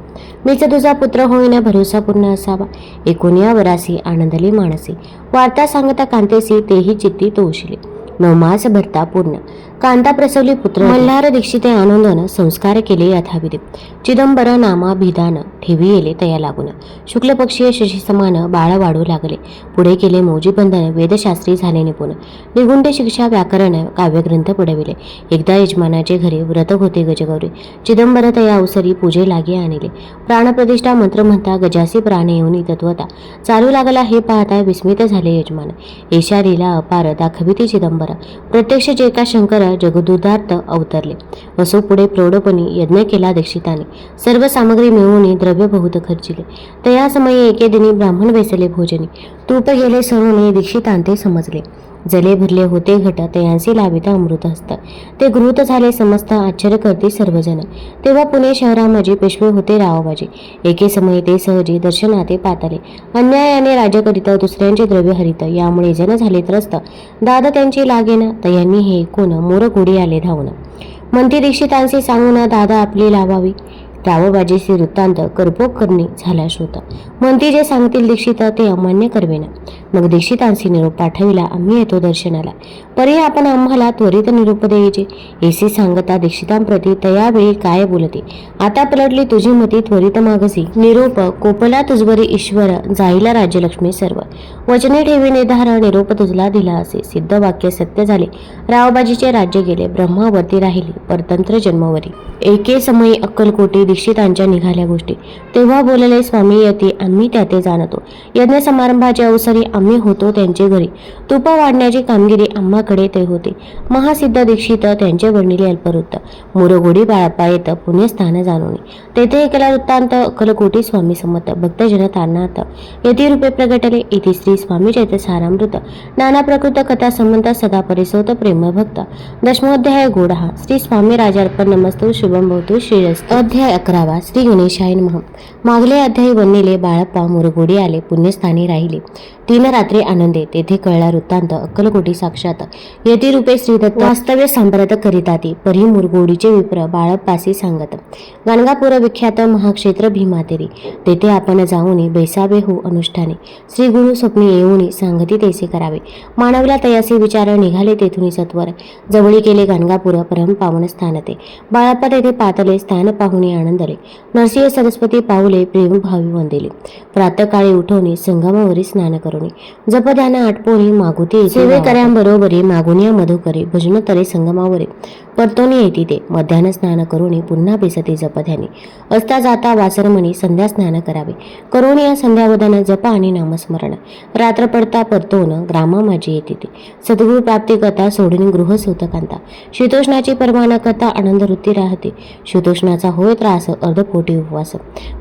मीच तुझा पुत्र होईन, भरोसा पूर्ण असावा. 19 वरासी आनंदली मानसी. वार्ता सांगता कांतेसी, तेही चित्ती तोषिले. 9 मास भरता पूर्ण, कांता प्रसवली पुत्र. मल्हार दीक्षिते आनंदन संस्कार केले यथाविधी. चिदंबर नामाभिधान ठेवी येले तया लागून. शुक्ल पक्षीय शशी समान बाळ वाढू लागले. पुढे केले मौजी बंधन, वेदशास्त्री झाले निपुण. निगुंडे शिक्षा व्याकरण काव्यग्रंथ पुढविले. एकदा यजमानाचे घरी व्रत होते गजगौरी. चिदंबर तया अवसरी पूजे लागे आणले. प्राणप्रतिष्ठा मंत्र म्हणता गजासी प्राण येऊन तत्वता चालू लागला. हे पाहता विस्मित झाले यजमान. ऐशा लीला अपार दाखविती चिदंबर. प्रत्यक्ष जे का शंकर जगदुदार्थ अवतरले. वसो पुढे प्रौढपणी यज्ञ केला दीक्षिताने. सर्व सामग्री मिळवून द्रव्य बहुत खर्चिले. तया समयी एके दिनी ब्राह्मण बेसले भोजनी. तूप गेले सणूने दीक्षितांते समजले. जले भरले होते घट, तयांसी लाविता अमृत हस्त. ते गृहीत झाले समस्त, आश्चर्य करती सर्वजण. तेव्हा पुणे शहरामाजी पेशवे होते रावबाजी. एके समयी ते सहजी दर्शनाते पातले. अन्यायाने राज्य करीत, दुसऱ्यांचे द्रव्य हरित. यामुळे जन झाले त्रस्त, दाद त्यांची लागेना. तयांनी हे कोण मोरगोडी आले धावून. म्हणती दीक्षितांशी सांगून दादा आपली लावावी. रावबाजीचे वृत्तांत करपोक करणे झाला श्रोत. म्हणती जे सांगतील दीक्षित ते अमान्य करवेना. मग दीक्षितांशी निरोप पाठविला, आम्ही येतो दर्शनाला. परी आपण आम्हाला त्वरित निरोप द्यायचे. ऐसी सांगता दीक्षितांप्रती तयावेळी काय बोलते. आता पलटली तुझी मती त्वरित मागसी. निरोप कोपला तुझवरी ईश्वर, जाईला राज्यलक्ष्मी सर्व. वचने ठेवी निर्धार, निरोप तुझला दिला असे. सिद्ध वाक्य सत्य झाले. रावबाजीचे राज्य गेले, ब्रह्मावरती राहिली परतंत्र जन्मवरी. एके समयी अक्कलकोटी दीक्षितांच्या निघाल्या गोष्टी. तेव्हा बोलले स्वामी यती, आम्ही त्याते जाणतो. यज्ञ समारंभाच्या अवसरी आम्ही होतो त्यांचे घरी. तुप वाढण्याची कामगिरी आम्हाकडे ते होते. महासिद्ध दीक्षित त्यांचे वर्णिले अल्पवृत्त. मोरगोडी बाळप्पा येत पुण्यस्थान जाणून. तेथे ऐकला वृत्तांत अक्कलकोटी स्वामी समर्थ. भक्तजन तारणार्थ यती रूपे प्रगटले. इति श्री स्वामी चैत्र सारामृत. नाना प्रकृत कथा संबंध सदा परिसोत प्रेम भक्त. 10मोऽध्याय गोडहा. श्री स्वामी राजार्पण नमस्तु. शुभम भवतु श्रीरस्तु. अध्याय 11. श्री गणेशाय नमः. मागले अध्यायी वर्णिले. बाळप्पा मोरगोडी आले, पुण्यस्थानी राहिले. 3 रात्री आनंदे. तेथे कळला वृत्तांत अक्कलकोटी साक्षात यती रूपे श्रीदत्त वास्तव्य सांप्रत करिताती. परी मुरगोडीचे विप्र बाळप्पासी सांगत. गाणगापूर विख्यात महाक्षेत्र भीमातेरी. तेथे आपण जाऊन बैसावे हो अनुष्ठाने. श्री गुरु स्वप्नी येऊन सांगती तैसे करावे. मानवला तयासी विचार, निघाले तेथून सत्वर. जवळी केले गाणगापूर परम पावन स्थान ते. बाळप्पा तेथे पातले. स्थान पाहुणे आनंदले. नरसिंह सरस्वती पाऊले प्रेम भावी वंदिले. प्रातकाळी उठवणे संगमावरी स्नान करुणे. जप ध्यान आटपोणी मागुती सेवे कर्यांबरोबरी. मागुनिया मधुकरी भजनोत्तरे संगमावरी. परतोनी येती ते. मध्यान्ह स्नान करुणी पुन्हा बेसते जप ध्यानी. असता जाता वासरमणी संध्या स्नान करावे. करुणी या संध्यावदन जप आणि नामस्मरण. रात्र पडता परतोन ग्रामा माझी येते ते. सद्गुरु प्राप्ती कथा सोडून गृह सूतकांता. शीतोष्णाची परवाना करता आनंद वृत्ती राहते. शीतोष्णाचा होय त्रास अर्धपोटी उपवास.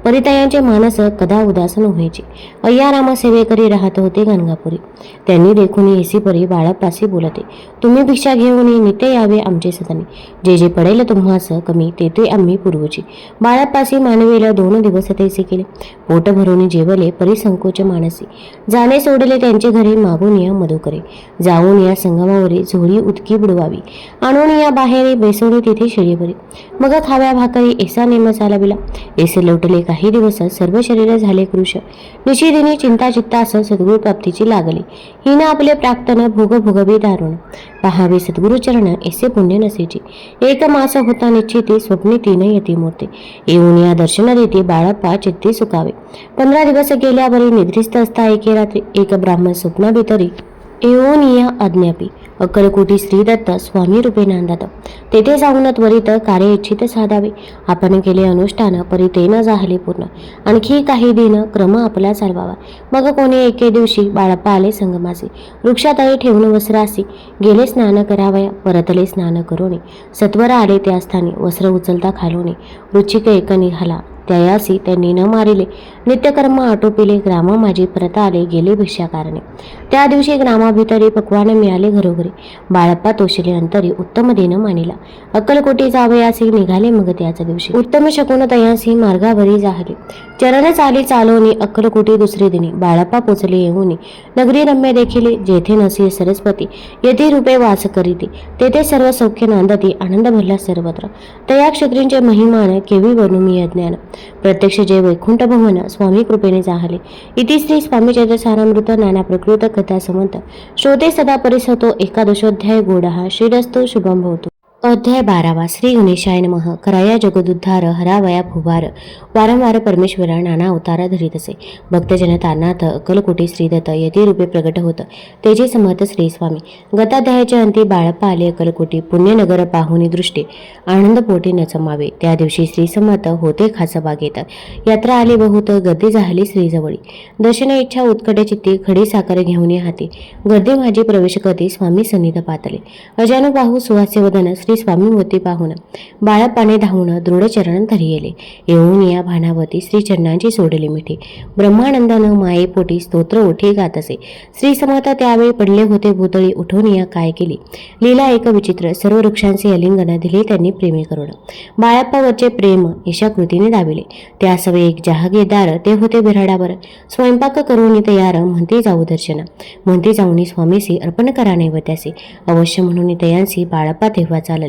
परितयांचे मानस कदा उदासन व्हायचे. अय्या राम सेवे करी राहत होते गाणगापुरी. त्यांनी देखून येसी परी बाळप्पासी बोलते. तुम्ही भिक्षा घेऊन नित्य यावे आमचे सदनी. जे जे पडेल तुम्हास कमी ते ते आम्ही पूर्वची. बाळप्पासी मानवेला 2 दिवस तैसे केले. पोट भरून जेवले परिसंकोच मानसी. जाणे सोडले त्यांचे घरी, मागून या मधुकरे. जाऊन या संगमावरी झोळी उदकी बुडवावी. आणून या बाहेर बेसवणी तिथे शिळीभरी. मग खाव्या भाकरी ऐसा नेम चालविला. ऐसे लोटले काही दिवस सर्व शरीर झाले कृश. निशिदिनी चिंता चित्तास सद्गुरु प्राप्तीची लागली. हिन आपले प्राक्तन भोग भोगवी दारुण. पहावे सद्गुरु चरण ऐसे पुण्य नसेची. 1 मास होता निश्चिती, स्वप्ने 3 यती मूर्ती. येऊन या दर्शन देती, बाळप्पा चित्ती सुखावे. 15 दिवस गेल्यावरी निद्रिस्त असता एके रात्री, एक ब्राह्मण स्वप्नाभितरी येऊन या अज्ञापी. अक्कलकोटी श्री दत्त स्वामी रूपे नांदत. तेथे जाऊन त्वरित कार्य इच्छित साधावे. आपण केले अनुष्ठान परी ते न झाले पूर्ण. आणखी काही दिन क्रम आपला चालवावा. मग कोणी एके दिवशी बाळप्पा आले संगमासी. वृक्षातळी ठेवून वस्त्रासी गेले स्नान करावया. परतले स्नान करोनी सत्वर आले त्या स्थानी. वस्त्र उचलता खालोनी रुचिक एक निघाला. त्यायासी त्यांनी न मारिले. नित्यकर्म आटोपिले. ग्रामा माझी परत आले गेले भिक्षाकारणे. त्या दिवशी ग्रामाभितरी पक्वान मिळाले घरोघरी. बाळप्पा तोशिले अंतरी उत्तम दिन मानिला. अक्कलकोटी जावयासी निघाले मग त्याच दिवशी. उत्तम शकून तयासी मार्गावरी जाहले. चरण चाली चालवणी अक्कलकोटी दुसरे दिनी. बाळप्पा पोचले येऊनी नगरी रम्य देखिले. जेथे नसी सरस्वती येथे रूपे वास करीती. तेथे सर्व सौख्य नांदती. आनंद भरला सर्वत्र. तया क्षत्रिंचे महिमान केवी वर्णू मी अज्ञान. प्रत्यक्ष जय वैकुंठ भवन स्वामी कृपेने जाहले. इति श्री स्वामी चरितसारामृत नाना प्रकृत कथा समंत. श्रोते सदा परिसतो. एकादशोध्याय गोडहा. श्रीरस्तु शुभम भवतु. अध्याय 12. श्री गणेशाय नमः. कराया जगदुद्धार हरावया भुभार. वारंवार परमेश्वरा नाना अवतार धरीत असे. भक्तजन तारनाथ अक्कलकोटी श्रीदत्त यती रूपे प्रगट होत. तेजे समर्थ श्री स्वामी. गताध्यायाच्या अंती बाळप्पा आले अक्कलकोटी. पुण्यनगर पाहुनी दृष्टी आनंद पोटी न चमावे. त्या दिवशी श्री समर्थ होते खास बागेत. यात्रा आली बहुत गर्दी झाली श्रीजवळी. दर्शन इच्छा उत्कट चित्ती खडी साखर घेऊन हाती. गर्दी माझी प्रवेश करते स्वामी सन्निध पातले. अजानु पाहू सुहास्य वदन श्री स्वामी मोती पाहून बाळप्पाने धावून दृढ चरण धरी येले. येऊन या भानावती श्री चरणांची सोडली मिठी. ब्रह्मानंदानं मायेपोटी स्तोत्र ओठी गात असे. श्री समर्थ त्यावेळी पडले होते भूतळी. उठून या काय केली लीला एक विचित्र. सर्व वृक्षांचे अलिंगन दिले त्यांनी प्रेमी करून. बाळप्पावरचे प्रेम ईशा कृतीने दाविले. त्या सवे एक जहागीरदार ते होते बिराडावर. स्वयंपाक करून तयार म्हणते जाऊ दर्शन. म्हणते जाऊनी स्वामीसी अर्पण करा नैवेद्यासी. अवश्य म्हणून तयांसी बाळप्पा तेव्हा चालले.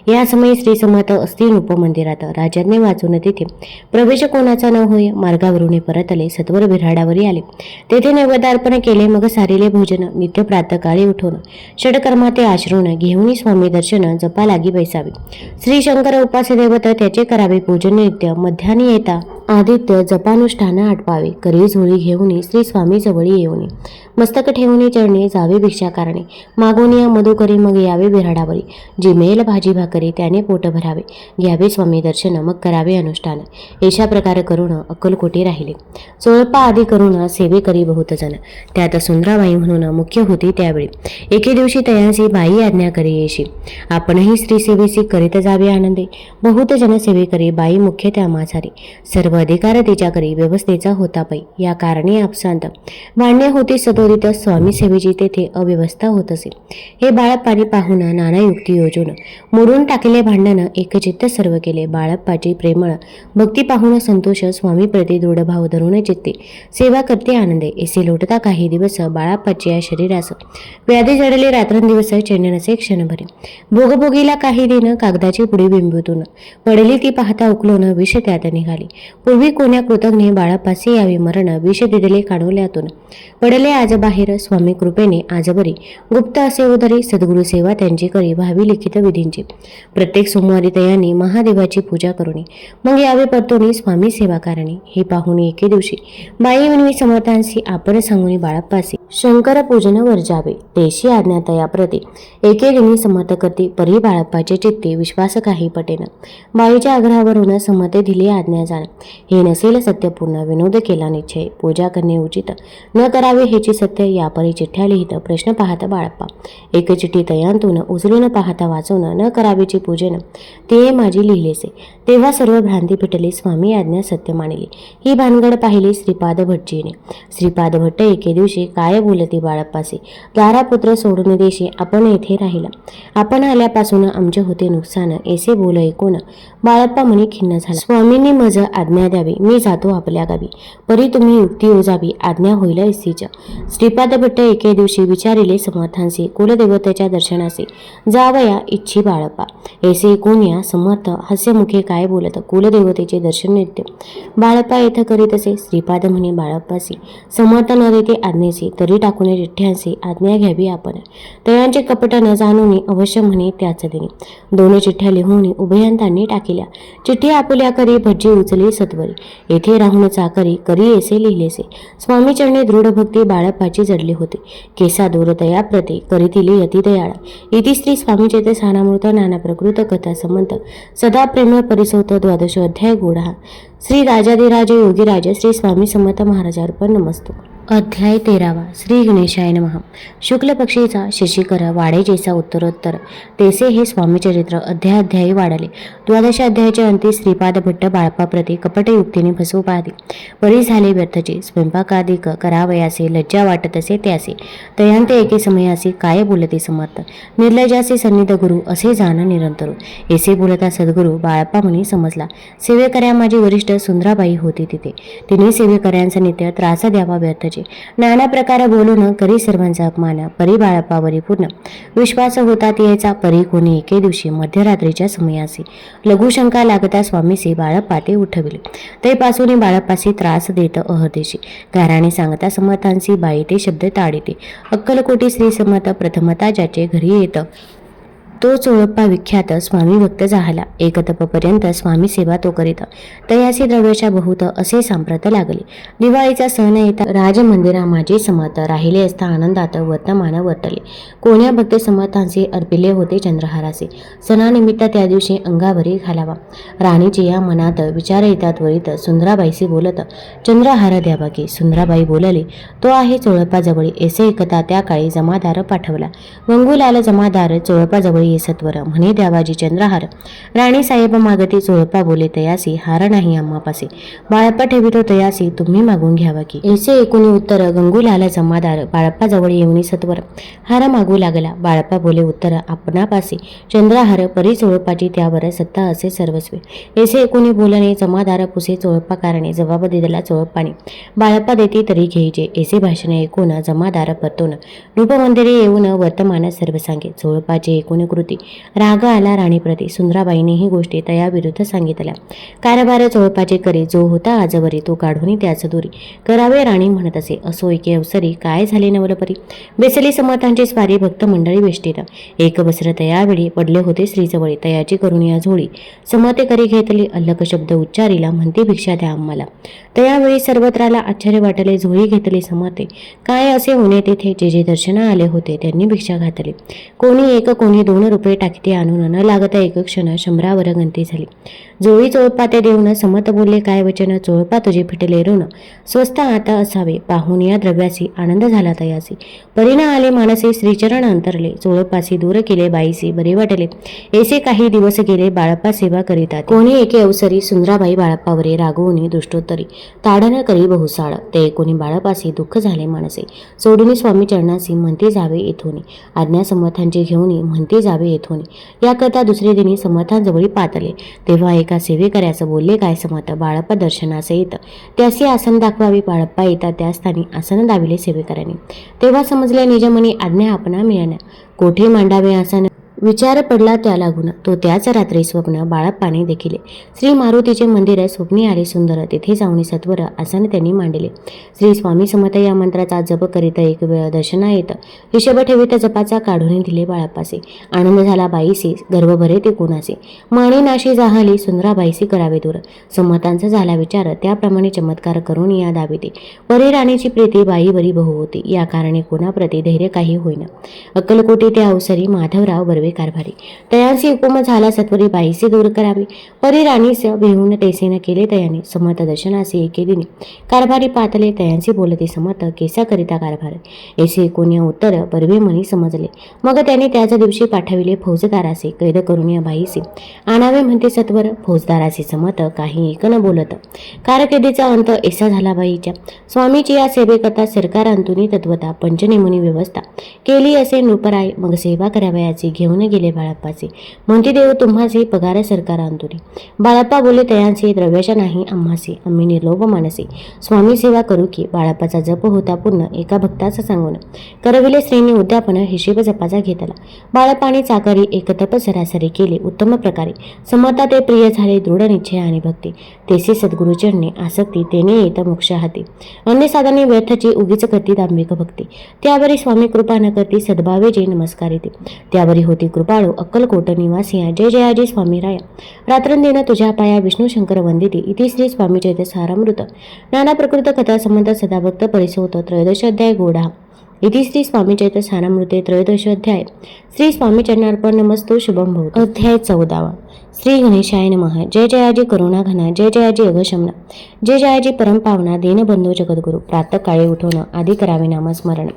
या समयी श्री समर्थ असतील उपमंदिरात. राजाज्ञे वाचून तिथे प्रवेश कोणाचा न होय. मार्गावरून परतले. सत्वर बिराडावरी आले. तेथे नैवेद्य अर्पण केले. मग सारिले भोजन. नित्य प्रातकाळी उठून षडकर्माते आश्रवण घेऊन स्वामी दर्शन जपा लागी बैसावे. श्री शंकर उपास्य देवत त्याचे करावे पूजन नित्य. मध्यानी येता आदित्य जपानुष्ठान आटपावे. करी झोळी घेऊन श्री स्वामी जवळी येऊन मस्तक ठेवून चरणी जावे भिक्षाकारणे. मागून या मधुकरी मग यावे बिराडावरी. जिमेल भाजी भाकरी त्याने पोट भरावे. घ्यावे स्वामी दर्शन मग करावे अनुष्ठान. अशा प्रकारे करून अक्कलकोटी राहिले. चोळपा आदी करून सेवे करी बहुत जण. त्यात सुंदराबाई म्हणून मुख्य होती त्यावेळी. एके दिवशी तयांसी बाई आज्ञा करी येशी. आपणही स्त्री सेवेसी करीत जावे आनंदे. बहुत जन सेवे करी बाई मुख्य त्या माझारी. सर्व अधिकार तिच्या करी व्यवस्थेचा होता पै. या कारणे आपसांत भांडणे होती सदोदित. स्वामी सेवेची तेथे अव्यवस्था होत असे. हे बाळप्पानी पाहून नाना युक्ती योजून मोडून टाकले भांडण. एकचित्त सर्व केले. बाळप्पाची प्रेमळ भक्ती पाहून संतोष स्वामी प्रति दृढ भाव धरून चित्ते सेवा करते आनंदे. ऐसे लोटता काही दिवस बाळप्पाच्या शरीरास व्याधी जडले. रात्रंदिवस चैन्य नसे क्षणभरे. भोगभोगीला काही दिन कागदाची पुडी बिंबूतून पडली ती पाहता उकलून विष त्यात निघाली. पूर्वी कोण्या कृतज्ञ बाळप्पासी यावे मरण. विष दिदले काढवल्यातून पडले आज बाहेर. स्वामी कृपेने आजवरी गुप्त असे उदरी. सद्गुरु सेवा त्यांची करी भावी लिखित विधींची. प्रत्येक सोमवारी तयांनी महादेवाची पूजा करुणी मग यावे परतोनी स्वामी सेवा कारणी. हे पाहून एके दिवशी बाई विनवी समर्थांशी आपण सांगून बाळप्पासी शंकर पूजन वर्जावे. देशी आज्ञा तया प्रती एके दिनी समर्थ करती. परी बाळप्पाचे चित्ते विश्वास काही पटेन. बाईच्या आग्रहावरून समते दिली आज्ञा जाण. हे नसेल सत्य पूर्ण विनोद केला निश्चय पूजा करणे उचित न करावे हेची सत्य यापरी चिठ्ठ्या लिहित प्रश्न पाहता बाळप्पा एक चिठ्ठी तयांतून उचलून पाहता वाचून न करावीची पूजन ते माझी लिहिलेसे तेव्हा सर्व भ्रांती फिटली स्वामी आज्ञा सत्य मानिली ही भानगड पाहिली श्रीपाद भटजीने श्रीपाद भट्ट एके दिवशी काय बोलती बाळप्पासे दारापुत्र सोडून देशी आपण येथे राहिला आपण आल्यापासून आमचे होते नुकसान ऐसे बोल ऐकून बाळप्पा म्हणे खिन्न झाला स्वामींनी मज आज्ञा द्यावी मी जातो आपल्या गावी परी तुम्ही युक्ती ओजावी आज्ञा होईल ऐसीच श्रीपाद भट्ट एके दिवशी विचारिले समर्थांचे कुलदेवतेच्या दर्शनाचे जावया इच्छी बाळप्पा ऐसे ऐकून या समर्थ हास्यमुखे काय बोलत कुलदेवतेचे दर्शन नित्य बाळप्पा येथ करीत असे श्रीपाद म्हणे बाळप्पासी समर्थ न देते आज्ञेचे तरी टाकून चिठ्ठ्यांचे आज्ञा घ्यावी आपण तयांचे कपट न जाणून अवश्य म्हणे त्याच दिनी दोन चिठ्ठ्या लिहून उभयंतांनी टाकिल्या चिठ्ठी आपुल्या करी भटजी उचली सत्वरी येथे राहून चाकरी करी ऐसे लिहिलेसे स्वामी चरणी दृढ भक्ती बाळप्पाची जडली होती केसा दूर दया प्रते करीतिली यती दयाळा इति श्री स्वामी चेते सानामृत नाना प्रकृत कथा संबंध सदा प्रेम परिसोत द्वादश अध्याय गोडा श्री राजाधिराज योगीराज श्री स्वामी समर्थ महाराजार्पण नमस्तु अध्याय 13 श्री गणेशाय नमः शुक्ल पक्षीचा शशिकर वाडे जैसा उत्तरोत्तर तेसे हे स्वामीचरित्र अध्यायी वाढले द्वादश अध्यायाच्या अंती श्रीपाद भट्ट बाळप्पा प्रती कपटयुक्तीने फसवू पाहते परी झाले व्यर्थचे स्वयंपाकादिक करावयासे लज्जा वाटत असे त्यासे तयांते एके समयासी काय बोलते समर्थ निर्लजासे सन्निध गुरु असे जाण निरंतर ऐसे बोलता सद्गुरु बाळप्पा म्हणे समजला सेवेकऱ्या माझी वरिष्ठ सुंदराबाई होती तिथे तिने सेवेकऱ्यांचा नित्य त्रास द्यावा व्यर्थचे नाना प्रकार बोलून करी सर्वांचा अपमान परी बाळप्पावरी पूर्ण विश्वास होता यायचा परी कोणी एके दिवशी मध्यरात्रीच्या समयासी लघुशंका लागता स्वामीसी बाळप्पा ते उठविले ते पासून बाळप्पासी त्रास देत अहर्देशी घराने सांगता समर्थांसी बाई ते शब्द ताडिते अक्कलकोटी श्री समर्थ प्रथमता ज्याचे घरी येत तो चोळप्पा विख्यात स्वामी भक्त झाला एक तपपर्यंत स्वामी सेवा तो करीत तयासी द्रव्याच्या बहुत असे सांप्रत लागले दिवाळीचा सण येता राजमंदिरा माझे समर्थ राहिले असता आनंदात वर्तमान वर्तले कोण्या भक्त समर्थांचे अर्पिले होते चंद्रहाराचे सणानिमित्त त्या दिवशी अंगावरी घालावा राणीची या मनात विचार येतात त्वरित सुंदराबाईशी बोलत चंद्रहार द्यावा की सुंदराबाई बोलले तो आहे चोळप्पाजवळी ऐसे एकता त्या काळी जमादार पाठवला वंगुलाल जमादार चोळप्पाजवळी सत्वर म्हणे द्यावाजी चंद्रहार राणी साहेब मागती चोळप्पा बोले तयासी हार नाही आम्हापासे बाळप्पा ठेवितो तयासी तुम्ही मागून घ्यावा की ऐसे एकूण उत्तर गंगूलाल जमादार बाळप्पा जवळ येऊनी सत्वर हार मागू लागला बाळप्पा बोले उत्तर आपणापासे चंद्रहार परी चोळप्पाची त्यावर सत्ता असे सर्वस्वी ऐसे एकूणी बोलणे जमादार पुसे चोळप्पा कारणे जबाब दिला चोळप्पाने बाळप्पा देती तरी घ्यायचे ऐसे भाषण ऐकून जमादार परतून रूपमंदिरे येऊन वर्तमान सर्व सांगे चोळप्पाचे एकूण राग आला राणीप्रती सुंदराबाईने ही गोष्टी तयाविरुद्ध सांगितल्या कारभार चोळपाचे करे जो होता आजवरी तो काढून त्याच दुरी करावे राणी म्हणत असे असो एके अवसरी काय झाले नवलपरी बेसली समर्थांची स्वारी भक्त मंडळी वेष्टीत एक वस्त्र तयावेळी पडले होते श्रीजवळी तयाची करून या झोळी समते करी घेतली अल्लक शब्द उच्चारीला म्हणते भिक्षा द्या आम्हाला तयावेळी सर्वत्राला आश्चर्य वाटले झोळी घेतली समते काय असे होणे तेथे जे जे दर्शना आले होते त्यांनी भिक्षा घातली कोणी एक कोणी 2 रुपये टाकीते आणून न लागता एक क्षण 100वर गंती झाली जोळी चोळपा ते देऊन समत बोलले काय वचन चोळपा तुझे फिटले ऋण स्वस्त आता असावे पाहून या द्रव्यासी आनंद झाला तयासी परिणा आले मानसे श्रीचरण अंतरले चोळपासी दूर केले बाईसी बरे वाटले ऐसे काही दिवस गेले बाळप्पा सेवा करीतात कोणी एके अवसरी सुंदराबाई बाळप्पावरे रागवून दृष्टोत्तरी ताडण करी बहुसाळ ते कोणी बाळप्पासी दुःख झाले मानसे सोडून स्वामी चरणासी म्हणते जावे येथून आज्ञा समर्थांची घेऊन म्हणते जावे येथून याकरता दुसरे दिनी समर्थांजवळी पातले तेव्हा एका सेवेकऱ्याचं बोलले काय समर्थ बाळप्पा दर्शनास येत त्यासी आसन दाखवावी बाळप्पा येतात त्या स्थानी आसन दाविले सेवेकऱ्याने तेव्हा समजले निजमनी आज्ञा आपणा मिळाल्या कोठे मांडावे आसन विचार पडला त्या लागून तो त्याच रात्री स्वप्न बाळप्पाने देखिले श्री मारुतीचे मंदिर स्वप्नी आले सुंदर तेथे जाऊन सत्वर आसन त्यांनी मांडले श्री स्वामी समर्थ या मंत्राचा जप करीत एक वेळ दर्शना येत हिशोब ठेवीत जपाचा काढून दिले बाळप्पासे आनंद झाला बाईसी गर्व भरे ते कोणासे माणी नाशी जाहली सुंदराबाईसी करावे दूर समर्थांचा झाला विचार त्याप्रमाणे चमत्कार करून या दाविते परी राणीची प्रीती बाईवरी बहु होती या कारणे कोणाप्रती धैर्य काही होईना अक्कलकोटी त्या अवसरी माधवराव बर्वे कारभारी. तयांसी हुकुम झाला सत्वरी बाईसे दूर करावी. परी राणीस भिवून तेसे न केले तयाने. समर्थ दर्शनासे एके दिनी कारभारी पातले. तयांसी बोलते समर्थ केसा करिता कारभार. ऐसे कोणी उत्तर परवे मनी समजले. मग त्याने त्याच दिवशी पाठविले फौजदारासे. कैद करून या बाईसे आणावे म्हणते सत्वर. फौजदाराचे समर्थ काही एक न बोलत. कारकिर्दीचा अंत ऐसा झाला बाईच्या. स्वामीची या सेवेकरता सरकार अंतुनी तत्वता पंचनेमुनी व्यवस्था केली असे नृपराय. मग सेवा करावयाची घेऊन गेले बाळप्पाचे. म्हणते देव तुम्हाचे पगार सरकार अंतुनी. बाळप्पा बोले तयांचे द्रव्याच्या नाही आम्हासे. आम्ही निर्लोभ मानसे स्वामी सेवा करू की. बाळप्पाचा जप होता पूर्ण एका भक्ताचा सांगून. करविले श्रेणी उद्यापन हिशेब जपाचा घेतला. बाळप्पाने चाकरी एक तप सरासरी केले उत्तम प्रकारे. समर्था ते प्रिय झाले दृढ निश्चय आणि भक्ती. तेसे सद्गुरु चरणे आसक्ती तेने येत मोक्ष हाती. अन्य साधने व्यर्थची उगीच करती दांभिक भक्ती. त्यावरी स्वामी कृपा न करती सद्भावे जे नमस्कार येते. त्यावरी होती कृपाळू अक्कलकोट निवासिया. जय जयाजी स्वामी राया. रात्रंदिन तुझ्या पाया विष्णू शंकर वंदिते. इति श्री स्वामी चरित्र सारामृत. नाना प्रकृत कथा संबंध सदाभक्त परिसोत. त्रयोदश अध्याय गोडा. इति श्री स्वामी चरित्र सारामृते त्रयोदश अध्याय. श्री स्वामी चरणार्पण नमस्तु शुभम भवतु. अध्याय 14. श्री गणेशाय नमः. जय जयाजी करुणा घना. जय जयाजी अघशमना. जय जयाजी परमपावना. दीनबंधू जगद्गुरु. प्रातःकाळी उठवणं आधी करावे नामस्मरण.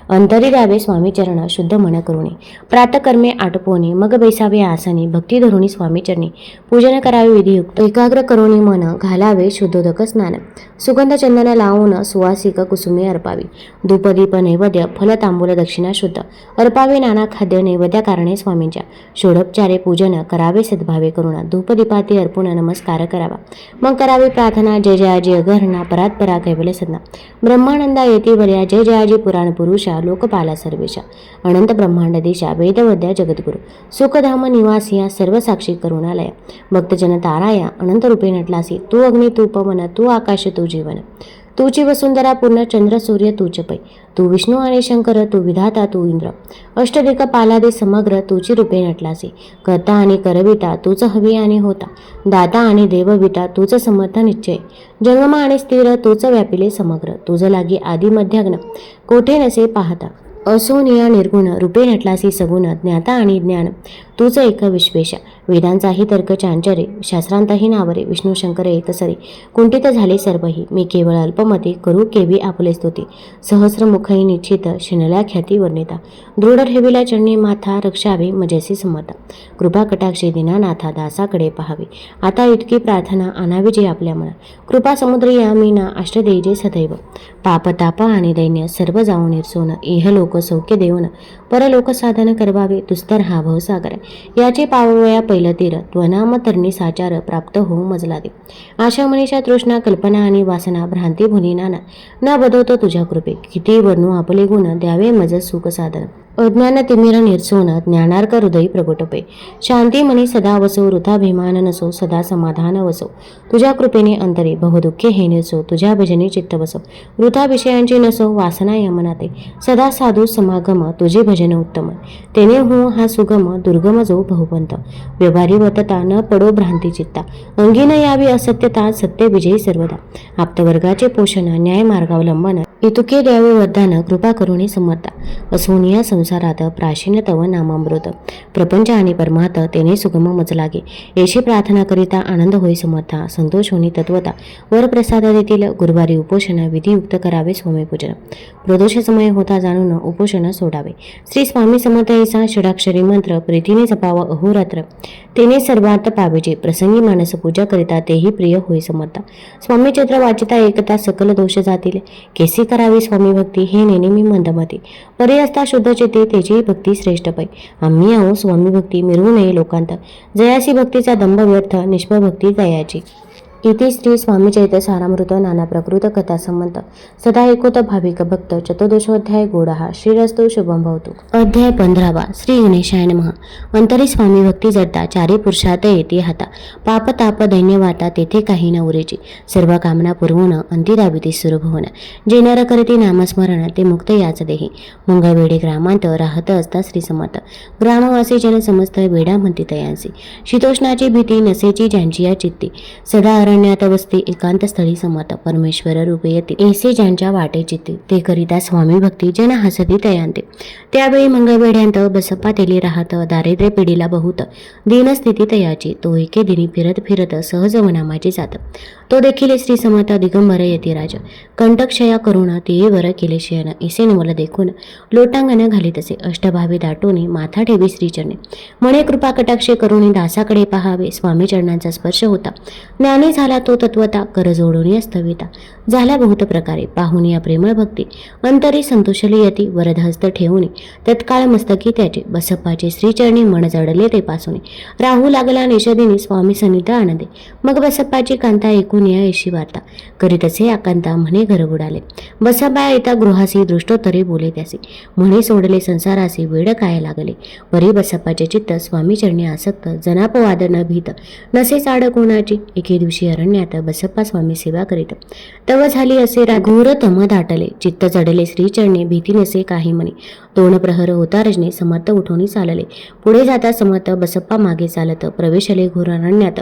अंतरी द्यावे स्वामी चरण शुद्ध मन करुणे. प्रातःकर्मे आटपोणे मग बैसावे आसनी. भक्ती धरुणी स्वामी चरणी पूजन करावे विधियुक्त. एकाग्र करुणी मन घालावे शुद्धोदक स्नान. सुगंध चंदन लावून सुवासिक कुसुमे अर्पावी. धूपदीप नैवेद्य फल तांबूल दक्षिणा शुद्ध अर्पावे. नाना खाद्य नैवेद्या कारणे स्वामींच्या. षोडोपचारे पूजन करावे सद्भावे करुणा. धूपदीपाती अर्पून नमस्कार करावा. मग करावी प्रार्थना. जय जयाजी अगहरणा परात्परा कैवल्य सदना. ब्रह्मानंदा येती वर्या. जय जयाजी पुराण पुरुषा लोकपाला सर्वेशा. अनंत ब्रह्मांड देशा वेदवद्या जगद्गुरु. सुखधाम निवासिया सर्व साक्षी करुणालया. भक्तजन ताराया अनंत रूपे नटलासी. तू अग्नी तू पवन तू आकाश तू जीवन. तूची वसुंधरा पूर्ण चंद्र सूर्य तूच पै. तू विष्णू आणि शंकर तू विधाता तू इंद्र. अष्टदिक पालादे समग्र तूची रूपे नटलासे. करता आणि करविता तूच हवी आणि होता. दाता आणि देवविता तूच समर्थ निश्चय. जंगम आणि स्थिर तूच व्यापिले समग्र. तुझ लागी आदि मध्याग्न कोठे नसे पाहता. असोनिया निर्गुण रूपे नटलासी सगुण. ज्ञाता आणि ज्ञान तूच एक विश्वेशा. वेदांचाही तर्क चांचरे शास्त्रांतही नावरे. विष्णू शंकर एकसरी कुंठित झाले सर्वही. मी केवळ अल्पमती करू केवी आपले स्तुती. सहस्रमुखई निश्चित शिनल्या ख्याती वर्णिता. दृढ ठेविला चरणी माथा रक्षावे मजेसी समता. कृपा कटाक्षी दीनानाथा दासाकडे पहावे. आता इतकी प्रार्थना आणावी जे आपल्या मना. कृपा समुद्र या मीना अष्टदेजे सदैव. पाप ताप आणि दैन्य सर्व जाऊन निर्सोन. इहलोक सौख्य देऊन परलोक साधन करवावे. दुस्तर हा भवसागर याचे पावया पहिलं तीर. त्वनाम तरणी साचार प्राप्त होऊ मजला दे. आशा मनीषा तृष्णा कल्पना आणि वासना भ्रांती भुनी नाना न बदवतो तुझ्या कृपे. किती वर्णू आपले गुण द्यावे मज सुख साधन. अज्ञान तिमिर निर्सोन ज्ञानार्क हृदयी प्रगटपे. शांती मनी सदा वसो वृथाभिमान नसो सदा समाधान वसो. तुझ्या कृपेने अंतरे बहुदुःखे हे निर्सो. तुझ्या भजनी चित्त वसो वृथा विषयांची नसो वासना यमनाते. सदा साधू समागम तुझे भजन उत्तम. तेने हो हा सुगम दुर्गम जो बहुपंत. व्यवहारी वतता न पडो भ्रांती चित्ता. अंगी न यावी असत्यता सत्य विजयी सर्वदा. आप्तवर्गाचे पोषण न्याय मार्गावलंबन इतुके द्यावे वरदान कृपा करुणी समर्था. असोनिया संसारात प्राचीन तव नामामृत. प्रपंच आणि परमार्थ तेने सुगम मज लागे. येशी प्रार्थना करिता आनंद होई समर्था. संतोष होणी तत्वता वरप्रसाद देतील. गुरुवारी उपोषण विधियुक्त करावे स्वामीपूजन. प्रदोष समय होता जाणून उपोषण सोडावे. श्री स्वामी समर्थ ऐसा षडाक्षरी मंत्र प्रीतीने जपावा अहोरात्र. तेने सर्वार्थ पावेजे. प्रसंगी मानस पूजा करिता तेही प्रिय होई समर्था. स्वामी चरित्र वाचिता एकता सकल दोष जातील. केसी करावी स्वामी भक्ती हे नेहमी मंदमती. परी असता शुद्ध चित्ते तेची भक्ती श्रेष्ठ पै. आम्ही आहो स्वामी भक्ती मिरवू नये लोकांत. जयासी भक्तीचा दंभ व्यर्थ निष्फळ भक्ती जयाची. इति श्री स्वामी चरित्र सारामृत. नाना प्रकृत कथा संबंध सदा एकोत भाविक भक्त. चतुर्दशोध्याय गोडहा. श्रीरस्तु शुभम भवतु. अध्याय 15. श्री गणेशाय नमः. अंतरी स्वामी भक्ती जडता चारी पुरुषात येते हाता. पाप ताप दैन्य वाटा तेथे काही न उरेची. सर्व कामना पुरवून अंती दाविती सुरभवन. जे नर करती नामस्मरण ते मुक्त याच देही. मंगळवेढे ग्रामांत राहत असता श्री समर्थ. ग्रामवासी जन समस्त वेडा म्हणती तयांसी. शीतोष्णाची भीती नसेची ज्यांची या चित्ती. सदा अरण्यात वसती एकांत स्थळी समर्थ परमेश्वर रूपे येते ऐसे ज्यांच्या वाटे चित्ते ते करिता स्वामी भक्ती जन हसती तयांते. त्यावेळी मंगळवेढ्यांत बसप्पा तेली राहत दारिद्र्य पिढीला बहुत दीनस्थिती तयाची तो एके दिनी फिरत फिरत सहज वनामाची जात. तो देखील श्री समर्थ दिगंबर यतिराज कंटकक्षया करुण तिये वर केले शयन ऐसे नवल देखून लोटांगण घालीत असे अष्टभावी दाटून माथा ठेवी श्रीचरणे म्हणे कृपा कटाक्षे करुणी दासाकडे पहावे. स्वामी चरणांचा स्पर्श होता ज्ञानी झाला तो तत्वता कर जोडून स्थविता झाला बहुत प्रकारे पाहुन या प्रेमळ भक्ती अंतरी संतोषली यती वरदहस्त ठेवून तत्काळ मस्तकी त्याचे बसप्पाचे श्रीचरणी मन जडले ते पासून राहू लागला निषदिनी स्वामी सनिध आनंदे. मग बसप्पाची कांता ऐकून या ऐशी वार्ता करीत असे आकांता म्हणे घर बुडाले. बसप्पा येता गृहासी दृष्टोत्तरे बोले त्यासी म्हणे सोडले संसारासी वेड काय लागले. परी बसप्पाचे चित्त स्वामी चरणी आसक्त जनापवाद न भीत नसे चाड कोणाची. एके दिवशी अरण्यात बसप्पा स्वामी सेवा करीत तव झाली असे घोर तम दाटले चित्त चढले श्रीचरणी भीती नसे काही म्हणे. 2 प्रहर होता रजनी समर्थ उठवणी चालले पुढे जाता समर्थ बसप्पा मागे चालत प्रवेशले घोर अरण्यात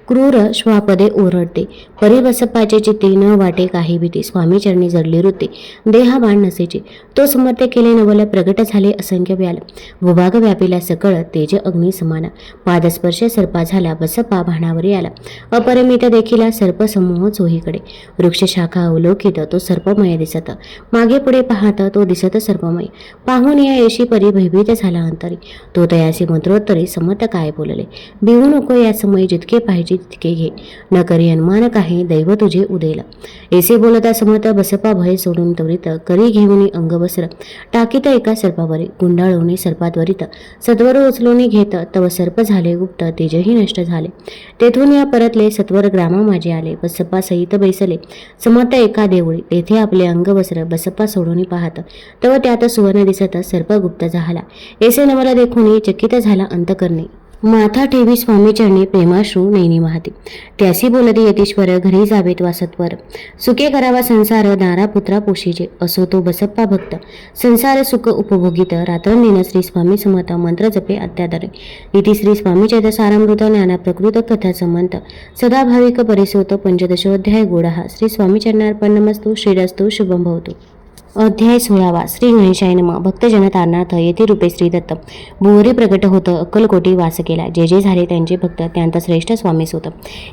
क्रूर श्वापदे ओरडते परी बसप्पाचे चित्ती न वाटे काही भीती स्वामी चरणी जडली वृत्ती देहा बाण नसेची. तो समर्थ केले नवल प्रगट झाले असंख्य व्याल भूभाग व्यापिला सकळ तेज अग्नी समान पादस्पर्श सर्पा झाला बसप्पा भाणावरी आला. अपरिमित देखिला सर्प समूह चोहीकडे वृक्ष शाखा अवलोकित तो सर्पमय दिसत मागे पुढे पाहत तो दिसत सर्पमय पाहून या येशी परी भयभीत झाला अंतरी. तो तयासी मंत्रोत्तरी समर्थ काय बोलले भिवू नको या समय जितके पाहिजे तितके घे न करी अनुमान काही दैव तुझे उदेल. ऐसे बोलता समर्थ बसप्पा भय सोडून त्वरित करी घेऊन अंगवस्त्र टाकीत एका सर्पावरी गुंडाळवणे सर्पाद्वरित सत्वर उचलून घेत तव सर्प झाले गुप्त तेजही नष्ट झाले. तेथून या परतले सत्वर ग्रामा माझे आले बसप्पा सहित बैसले समर्थ एका देवळी तेथे आपले अंगवस्त्र बसप्पा सोडून पाहत तव त्यात सुवर्ण दिसत सर्प गुप्त झाला. ऐसे नवला देखून चकित झाला अंतकरणे माथा ठेवी स्वामी चरणी प्रेमाश्रू नैनी वाहती. त्यासी बोलती यतीश्वर घरी जावेत वासत्वर सुखे करावा संसार दारा पुत्रा पोशीचे असो तो बसप्पा भक्त संसार सुख उपभोगित रात्रंदिन श्री स्वामी समर्थ मंत्र जपे अत्यादरे. इति श्री स्वामी चरित सारामृत ज्ञाना प्रकृत कथा समंत सदा भाविक परिसोत पंचदशोध्याय गोडहा. श्री स्वामी चरणार्पणमस्तु श्रीरस्तु शुभम भवतु. अध्याय 16 श्री गणेशाय नमः. भक्तजन तारणार्थ येथे रूपे श्री दत्त भुवरी प्रगट होत अक्कलकोटी वास केला. जे जे झाले त्यांचे भक्त त्यांत श्रेष्ठ स्वामीस होत.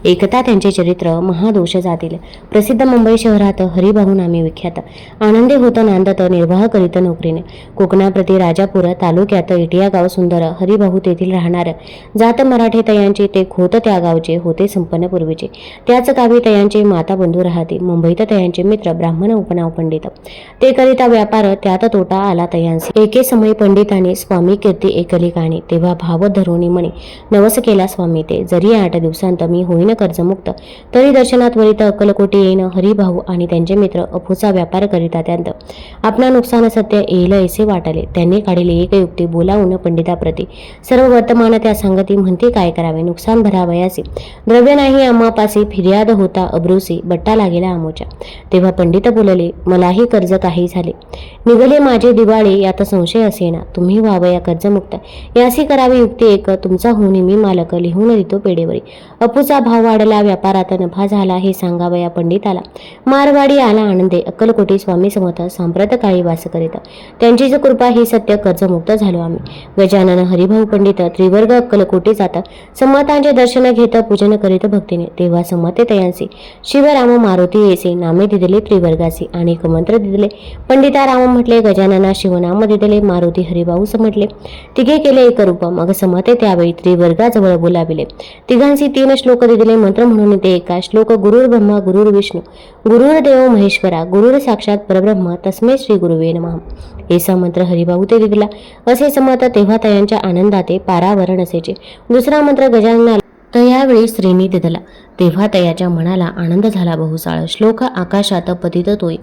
एकता त्यांचे चरित्र महादोष जातील. प्रसिद्ध मुंबई शहरात हरिभाऊ नामे विख्यात आनंदे होत नांदत निर्वाह करीत नोकरीने. कोकणाप्रती राजापूर तालुक्यात इटिया गाव सुंदर हरिभाऊ तेथील राहणार जात मराठे तयांचे ते खोत त्या गावचे होते संपन्न पूर्वीचे. त्याच गावी तयांचे माता बंधू राहते. मुंबईत तयांचे मित्र ब्राह्मण उपनाव पंडित ते करिता व्यापार त्यात तोटा आला तयांसी. एके समय पंडितांनी स्वामी कीर्ती ऐकली गाणी तेव्हा भाव धरुणी म्हणे नवस केला स्वामी ते जरी 8 दिवसांत मी होईन कर्जमुक्त तरी दर्शनात वरित अक्कलकोटी येईन. हरिभाऊ आणि त्यांचे मित्र अफूचा व्यापार करिता त्यांत आपणा नुकसान सत्य येईल ऐसे वाटले. त्यांनी काढले एक युक्ती बोलावून पंडिताप्रती सर्व वर्तमान त्या सांगती म्हणते काय करावे नुकसान भरावयासी द्रव्य नाही आम्हापासी फिर्याद होता अब्रुसी बट्टा लागेला आमोच्या. तेव्हा पंडित बोलले मलाही कर्ज काही झाले निघले माझे दिवाळे यात संशय असेना तुम्ही व्हावया कर्जमुक्त यासी करावी युक्ती एक तुमचा होऊन मी मालक लिहून देतो पेढेवरी. अपूचा भाव वाढला व्यापारात नफा झाला हे सांगावया पंडिताला. मारवाडी आला आनंदे अक्कलकोटी स्वामी समर्थ सांप्रत काळी वास करीत त्यांचीच कृपा ही सत्य कर्जमुक्त झालो आम्ही. गजानन हरिभाऊ पंडित त्रिवर्ग अक्कलकोटी जात समर्थांचे दर्शन घेत पूजन करीत भक्तीने. तेव्हा समर्थ तयांसी शिवराम मारुती येसे नामे दिदले त्रिवर्गासी अनेक मंत्र दिदले. पंडिता राम म्हटले गजानना शिवनाम दिदले मारुती हरिभाऊ म्हटले तिघे केले एक रूप. मग समर्थ त्यावेळी त्रिवर्गाजवळ बोलाविले. तिघांशी 3 श्लोक दिदले मंत्र म्हणून ते एका श्लोक गुरुर ब्रह्मा गुरुर विष्णू गुरुर देव महेश्वरा गुरुर साक्षात परब्रह्म तस्मै श्री गुरुवे नमः ऐसा मंत्र हरिभाऊ ते दिदला. असे समर्थ तेव्हा तयांच्या आनंदाते पारावर नसेचे. दुसरा मंत्र गजाननाला तयावेळी श्रेणी दिदला. तेव्हा तयाच्या मनाला आनंद झाला बहुसाळ. श्लोक आकाशात पतित तोय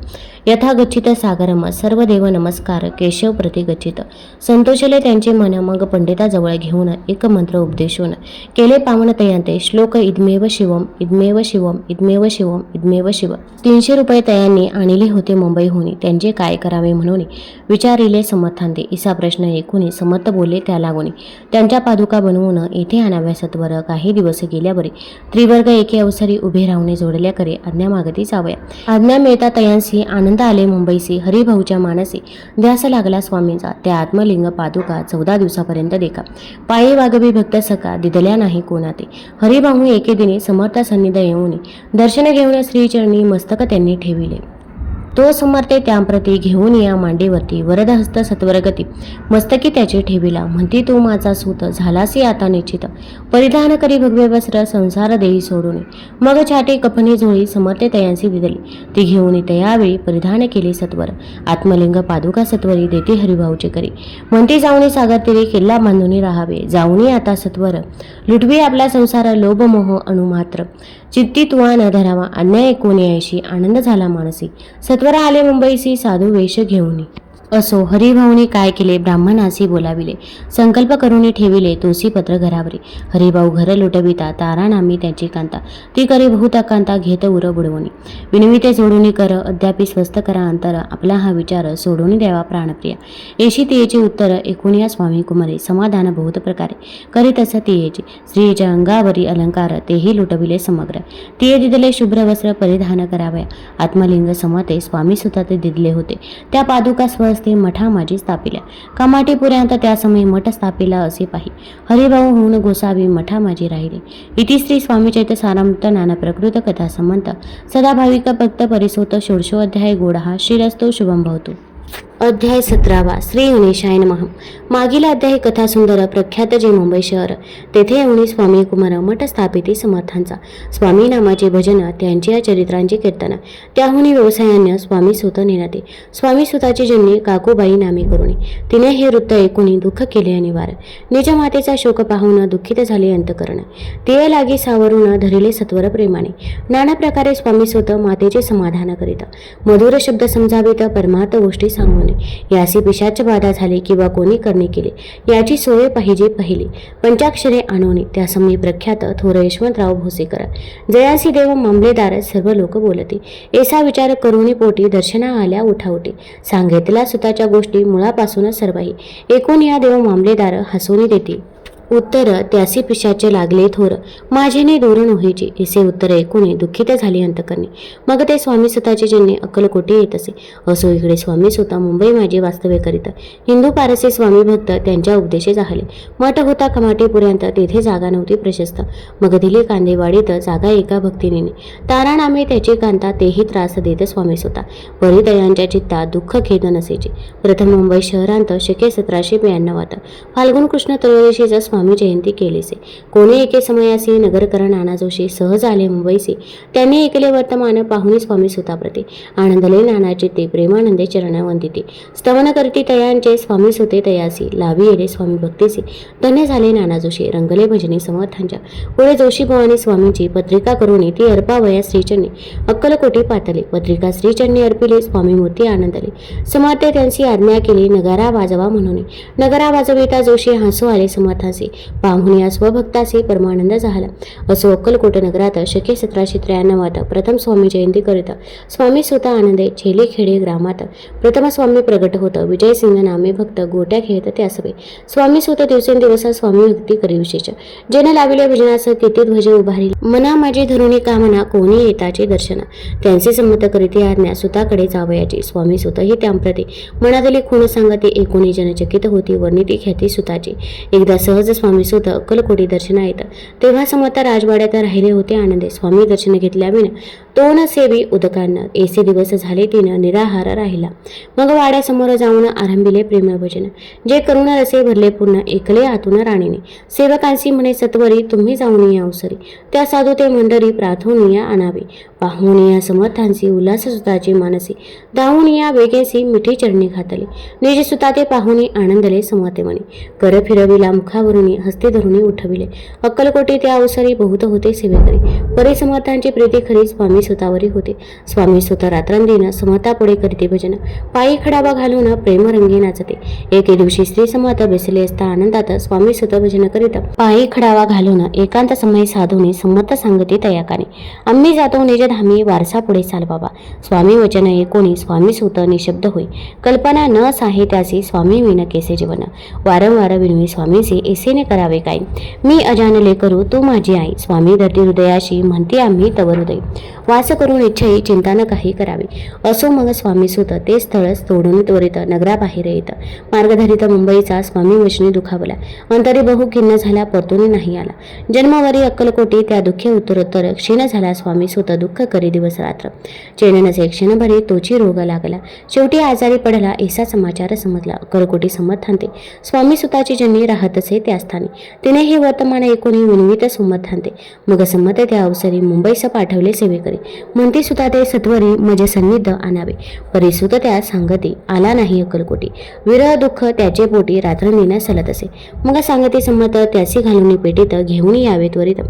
यथा गच्छित सागरम सर्व देव नमस्कार केशव प्रति गच्छित. संतोषले त्यांचे मन. मग पंडिताजवळ घेऊन एक मंत्र उपदेशून केले पावन तयांते श्लोक इदमेव शिवम इदमेव शिवम इदमेव शिवम इदमेव शिव. 300 रुपये तयांनी आणले होते मुंबईहून. त्यांचे काय करावे म्हणून विचारिले समर्थांते. इसा प्रश्न ऐकून समर्थ बोलले त्या लागून त्यांच्या पादुका बनवून येथे आणाव्या सत्वर काही दिवस गेल्यावरी त्रिवर्ग एके अवसरी उभे राहून जोडल्या करे आज्ञा मागती जावया. आज्ञा मिळता तयांसी आनंद आले मुंबईसी. हरिभाऊच्या मानसी ध्यास लागला स्वामींचा. त्या आत्मलिंग पादुका 14 दिवसापर्यंत देखा. पायी वागवी भक्त सका दिदल्या नाही कोणाते. हरिभाऊ एके दिनी समर्थ सन्निध येऊन दर्शन घेऊन श्रीचरणी मस्तक त्यांनी ठेविले. तो समर्थे त्यांप्रती घेऊन या मांडीवरती वरदहस्त सत्वरगती मस्तकी त्याचे ठेविला. म्हणती तू माझा सूत झालासी आता निश्चित. परिधान करी भगवे वस्त्र संसार देई सोडून. मग छाटी कफनी झोळी समर्थे तयांसी दिदली. ती घेऊन त्यावेळी परिधान केले सत्वर. आत्मलिंग पादुका सत्वरी देते हरिभाऊचे करी. म्हणती जाऊनी सागर तीरी किल्ला बांधून राहावे. जाऊनी आता सत्वर लुटवी आपला संसार लोभ मोह अणुमात्र. चित्ती तुवा न धरावा आज्ञा ऐकून यायशी आनंद झाला मानसी. सत्वर आले मुंबईसी साधू वेश घेऊन. असो हरिभाऊने काय केले ब्राह्मणासी बोलाविले. संकल्प करून ठेविले तुळसी पत्र घरावरी. हरिभाऊ घर लुटविता तारा नामी त्याची कांता. ती करी बहुता कांता घेत उर बुडवणी. विनविते जोडून कर अद्यापी स्वस्थ करा अंतर. आपला हा विचार सोडून द्यावा प्राणप्रिया. येशी तियेची उत्तर ऐकून या स्वामी कुमारे. समाधान बहुत प्रकारे करी तस तियेची. स्त्रियेच्या अंगावरी अलंकार तेही लुटविले समग्र. तिये दिदले शुभ्र वस्त्र परिधान करावया. आत्मलिंग समते स्वामी सुद्धा ते दिदले होते. त्या पादुका स्वस्ते मठा माझी स्थापिल्या. कामाटीपुऱ्यांत त्या समय मठ स्थापिला असे पाही. हरिभाऊ होऊन गोसावी मठा माझी राहिले. इति श्री स्वामी चैत्य सारामृत नाना प्रकृत कथा संमंत सदा भाविक भक्त परिसोत षोडशो अध्याय गोडहा श्रीरस्तो शुभम भवतु. अध्याय 17 श्री गणेशाय नमः. मागील अध्याय कथा सुंदर प्रख्यात जे मुंबई शहर तेथे येऊन स्वामी कुमार मठ स्थापिती समर्थांचा. स्वामी नामाचे भजन त्यांच्या चरित्रांची कीर्तन त्याहुनी व्यवसायाने स्वामी सुत निराते. स्वामी सुताची जन्मी काकूबाई नामे करुणी. तिने हे वृत्त ऐकून दुःख केले अनिवार्य. निज मातेचा शोक पाहून दुःखित झाले अंतकरण. ते लागी सावरून धरिले सत्वर प्रेमाने. नाना प्रकारे स्वामी सुत मातेचे समाधान करीत. मधुर शब्द समजावित परमार्थ गोष्टी सांगून यासी पिशाच बाधा झाली किंवा कोणी करणे केले याची सोय पाहिजे पहिली. पंचाक्षरे आणून त्या समी प्रख्यात थोर यशवंतराव भोसेकर जयासी देव मामलेदार सर्व लोक बोलते. ऐसा विचार करून पोटी दर्शना आल्या उठाउटी. सांगितला सुताच्या गोष्टी मुळापासून सर्वही. एकूण या देव मामलेदार हसून देते. उत्तर त्यासी पिशाचे लागले थोर माझेने दूर नव्हेचे. असे उत्तर ऐकून दुःखित झाले अंतकरणी. मग ते स्वामी सुताचे जन्मे अक्कलकोटी येत असे. असो इकडे स्वामी सुता मुंबई माझे वास्तव्य करीत. हिंदू पारसी स्वामी भक्त त्यांच्या उपदेशे झाले. मठ होता कमाटीपुऱ्यांत तेथे जागा नव्हती प्रशस्त. मग दिली कांदेवाडीत जागा एका भक्तिनीने. तारा नामे त्याची कांता तेही त्रास देत स्वामी सुता. परिदयांच्या चित्तात दुःख खेद नसेचे. प्रथम मुंबई शहरांत शके 1792 फाल्गुन कृष्ण त्रयोदशीचा स्वामी जयंती केलीसे. कोणी एके समयासी नगरकर नाना जोशी सहज आले मुंबईसी. त्यांनी ऐकले वर्तमान पाहुणे स्वामी सुताप्रती. आनंदले नानाचे ते प्रेमानंदे चरण वंदिते. स्तवन करती तयांचे स्वामी सुते तयासी. लावी येले स्वामी भक्तीसी. धन्य झाले नाना जोशी. रंगले भजनी समर्थांच्या. पुढे जोशी बुवानी स्वामींची पत्रिका करून ती अर्पावया श्रीचरणी अक्कलकोटी पातले. पत्रिका श्रीचरणी अर्पिले. स्वामी मूर्ती आनंदले. समर्थे त्यांची आज्ञा केली नगारा वाजवा म्हणून. नगारा वाजविता जोशी हसू आले समर्थांसी. पाहुणे या स्वभक्तासी परमानंद झाला. असो अक्कलकोट नगरात शके 1793 प्रथम स्वामी जयंती करीत स्वामी सुता आनंदे छेली खेडे ग्रामात प्रथम स्वामी प्रगट होत. विजयसिंग नामे भक्त गोट्या खेळत त्यासवे. स्वामी सुत दिवसेंदिवस स्वामी भक्ती करी विशेष. जन लाविले भजनास किती ध्वज उभारी. मना माझी धरुणी कामना कोणी येताचे दर्शन. त्यांचे संमत करीत आज्ञा सुताकडे जावयाची. स्वामी सुत ही त्यांप्रती मनातली खूण सांगते. एकूणी जनचकित होती वर्णिती ख्याती सुताची. एकदा सहज स्वामी सुत अक्कलकोटी दर्शना येत तेव्हा समर्थ राजवाड्यात राहिले होते आनंदे. स्वामी दर्शन घेतल्याविना तोन सेवी उदकांना. ऐसे दिवस झाले तिनं निराहार राहिला. मग वाड्यासमोर जाऊन आरंभिले प्रेम भजन. जे करुण रसे भरले पूर्ण ऐकले आतून राणीने. सेवकांशी म्हणे सत्वरी तुम्ही जाऊन या अवसरी. त्या साधू ते मंडळी प्रार्थून या आणावे. पाहून या समर्थांची उल्हास सुताची मानसी. धावून या वेगेसी मिठी चरणी घातली. निज सुता ते पाहुणी आनंदले समते म्हणे. कर फिरविला मुखावरून हस्ते धरून उठविले. अक्कलकोटी त्या अवसरी बहुत होते सेवेकरी. परी समर्थांची प्रीती खरी स्वामी सुतावरी होते. स्वामी सुत रात्रंदिन समतापुढे करीते भजन. पायी खडावा घालून प्रेमरंगी नाचते. एके दिवशी स्त्री समर्थ बसले असता आनंदात स्वामी सुत भजन करीत पायी खडावा घालून एकांत समय साधूने समर्थ सांगते तयाकाने. आम्ही जातो निज धामी वारसा पुढे चाल बाबा. स्वामी वचन ऐकोनी स्वामी सुत निशब्द होई. कल्पना न साहे त्यासी स्वामी विन केसे जीवन. वारंवार विनवी स्वामीसी ऐसे इच्छेने करावे काय. मी अजानले करू तू माझी आई. स्वामी धरती हृदयाशी म्हणती आम्ही तव हृदय. वास करून इच्छेही चिंता न काही करावी. असो मग स्वामी सुत ते स्थळ सोडून त्वरित नगराबाहेर येत. मार्गधरित मुंबईचा स्वामी वचनी दुखावला. अंतरी बहु खिन्न झाला परतून नाही आला. जन्मवरी अक्कलकोटी त्या दुःखे उत्तरोत्तर क्षीण झाला. स्वामी सुत दुःख करी दिवस रात्र. चैन नसे क्षणभरी तोची रोग लागला. शेवटी आजारी पडला ऐसा समाचार समजला. अक्कलकोटी समर्थांते स्वामी सुताची जननी राहत असे त्या स्थानी. तिने हे वर्तमान ऐकून विनवित सुमथांते मग संमत त्या अवसरी मुंबईस पाठवले सेवेकरी. म्हणती सुता ते सत्वरी मजे सन्निध आणावे. परिसुत त्या सांगती आला नाही अक्कलकोटी. विरह दुःख त्याचे पोटी रात्रंदिन सलत असे. मग सांगती संमत त्यासी घालून पेटीत घेऊन यावे त्वरित.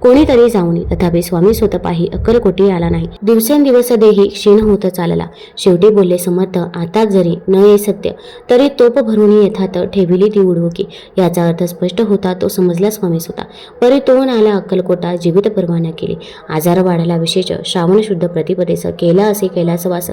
कोणीतरी जाऊनी तथापि स्वामी सुत पाही अक्कलकोटी आला नाही. दिवसेंदिवस देही क्षीण होत चालला. शेवटी बोलले समर्थ आता जरी न ये सत्य तरी तोप भरून येथात ठेविली ती उडवकी. याचा अर्थ स्पष्ट होता तो समजला स्वामी सुता. परी तोन आला अक्कलकोटा जीवित परवाना केली. आजार वाढला विशेष. श्रावण शुद्ध प्रतिपदेस केला असे कैलासवास.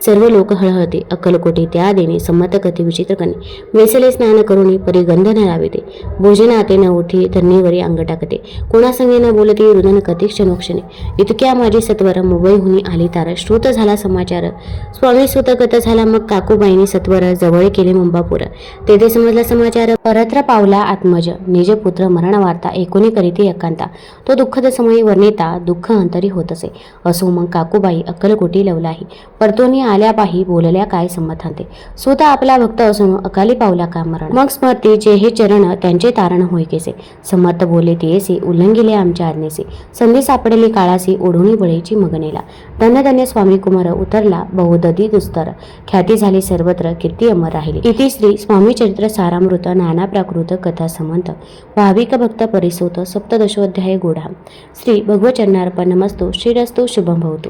सर्व लोक हळहळते. अक्कलकोटी त्या देणे संमत कथी विचित्र कने. वेसले स्नान करून परी गंध न लाविते. भोजनाते न उठी धरणीवरी अंग टाकते. कोणासंगे न बोलती रुदन कधी क्षणोक्षणे. इतक्या माझी सत्वर मुंबईहुनी आली तार. श्रुत झाला समाचार स्वामी सुत गत झाला. मग काकूबाईंनी सत्वर जवळ केले मुंबापूर. तेथे समजला समाचार परत्र पावला आत्मज. निज पुत्र मरण वार्ता ऐकोनी करीती एकांता. तो दुःखद समयी वर्णिता दुःख अंतरी होत असे. असो मग काकूबाई अक्कलकोटी लवलाही. परतोनी आल्या पाही बोलल्या काय संमतांते. सुत आपला भक्त असून अकाली पावला का मरण. मग स्मरती जे हे चरण त्यांचे तारण होय केसे. समर्थ बोले तेसे उल्लंघिले आमच्या आज्ञेसे. संधी सापडली काळासी ओढुनी बळीची मगनेला. धन्य धन्य स्वामी कुमार उतरला बहुदधी दुस्तर. ख्याती झाली सर्वत्र कीर्ती अमर राहिली. इति श्री स्वामी चरित्र सारामृत नाना प्राकृत कथा समंत भाविक भक्त परिसोत सप्तदशोध्याय गोढा. श्री भगवचरणार्पणमस्तु. श्रीरस्तु शुभम भवतु.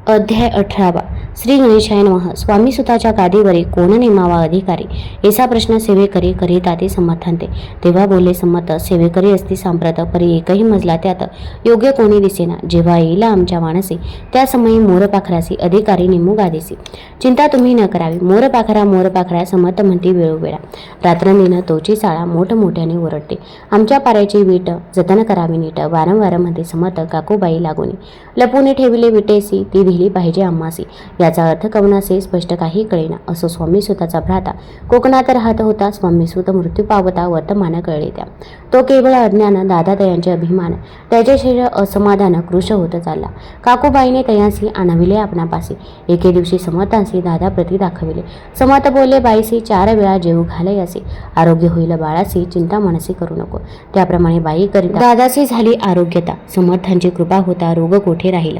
अध्याय 18. श्री गणेशाय नमः. स्वामी सुताच्या गादीवरी कोण नेमावा अधिकारी ऐसा प्रश्न सेवेकरी करीताती समर्थांते. तेव्हा बोलले संमत सेवेकरी असती सांप्रत परी एकही मजला त्यात योग्य कोणी दिसेना. जेव्हा येईल आमच्या मानसी त्या समयी मोरपाखरासी अधिकारी नेमू गादीसी. चिंता तुम्ही न करावी. मोरपाखरा समर्थ म्हणती वेळोवेळा. रात्रंदिन तोची चाळा मोठमोठ्याने ओरडते. आमच्या पाऱ्याची वीट जतन करावी नीट. वारंवार म्हणते समर्थ काकूबाई लागून. लपून ठेविले विटेसी ती दिली पाहिजे आम्हासी. याचा अर्थ कवनासे स्पष्ट काही कळेना. असो स्वामी सुताचा भ्राता कोकणात राहत होता. स्वामी सुत मृत्यू पावता वर्तमान कळले त्या. तो केवळ अज्ञान दादा तयांचे अभिमान त्याचे शरीर असमाधान कृश होत चालला. काकूबाईने तयांसी आणविले आपणापासी. एके दिवशी समर्थांसी दादा प्रती दाखविले. समर्थ बोलले बाईसी 4 वेळा जेवू घाले असे. आरोग्य होईल बाळासी चिंता मनसी करू नको. त्याप्रमाणे बाई करिता दादासी झाली आरोग्यता. समर्थांची कृपा होता रोग कोठे राहील.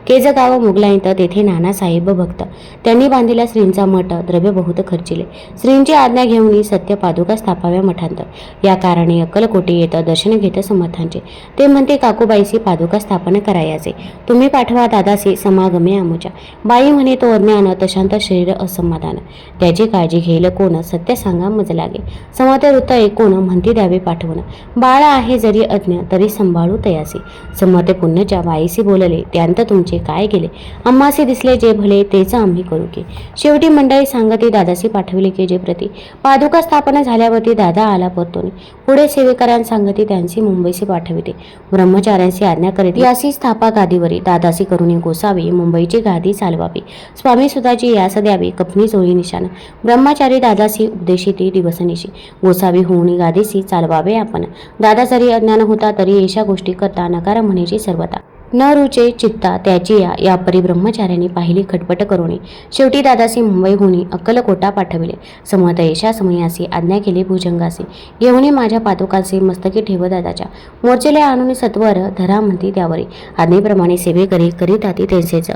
केज गाव मुगलाईत तेथे नानासाहेब भक्त त्यांनी बांधिला श्रींचा मठ. द्रव्य बहुत खर्चिले. श्रींची आज्ञा घेऊन सत्य पादुका स्थापाव्या मठांत. या कारणे अक्कलकोटी येत दर्शन घेत समर्थांचे. ते म्हणते काकूबाईसी पादुका स्थापन करायचे. तुम्ही पाठवा दादासी समागमे आमुच्या. बाई म्हणे तो अज्ञान तशांत शरीर असमाधान. त्याची काळजी घेईल कोण सत्य सांगा मज लागे. समर्थ वृत्त ऐकून म्हणती द्यावे पाठवून. बाळ आहे जरी अज्ञ तरी सांभाळू तयासी. समर्थ पुण्यच्या बाईसी बोलले त्यांत तुमचे काय गेले. आम्हासी दिसले जे भले तेच आम्ही करू की. शेवटी मंडळी सांगती दादासी पाठविले की जे प्रती. पादुका स्थापना झाल्यावरती दादा आला परतोनी. पुढे सेवेकरांना सांगती त्यांची मुंबईसी पाठविते. ब्रह्मचार्यांची आज्ञा करीत यासी स्थापा गादीवरी. दादासी करुणी गोसावी मुंबईची गादी चालवावी. स्वामी सुताची यास द्यावी कपनी चोळी निशाण. ब्रह्मचारी दादासी उपदेशिती दिवसनिशी. गोसावी होऊन गादीसी चालवावे आपण. दादा जरी अज्ञान होता तरी अशा गोष्टी करता नकार म्हणेची सर्वता. न रुचे चित्ता त्याची या परी ब्रह्मचार्यांनी पाहिली खटपट करुणी. शेवटी दादासी मुंबईहुनी अक्कलकोटा पाठविले. समर्थ येशा समयासी आज्ञा केली भुजंगासी. घेऊन माझ्या पादुकांचे मस्तकी ठेव दादाच्या. मोर्चेले आणून सत्वर धरा म्हणती त्यावरी. आज्ञेप्रमाणे सेवेकरी करीताती त्यांचेच.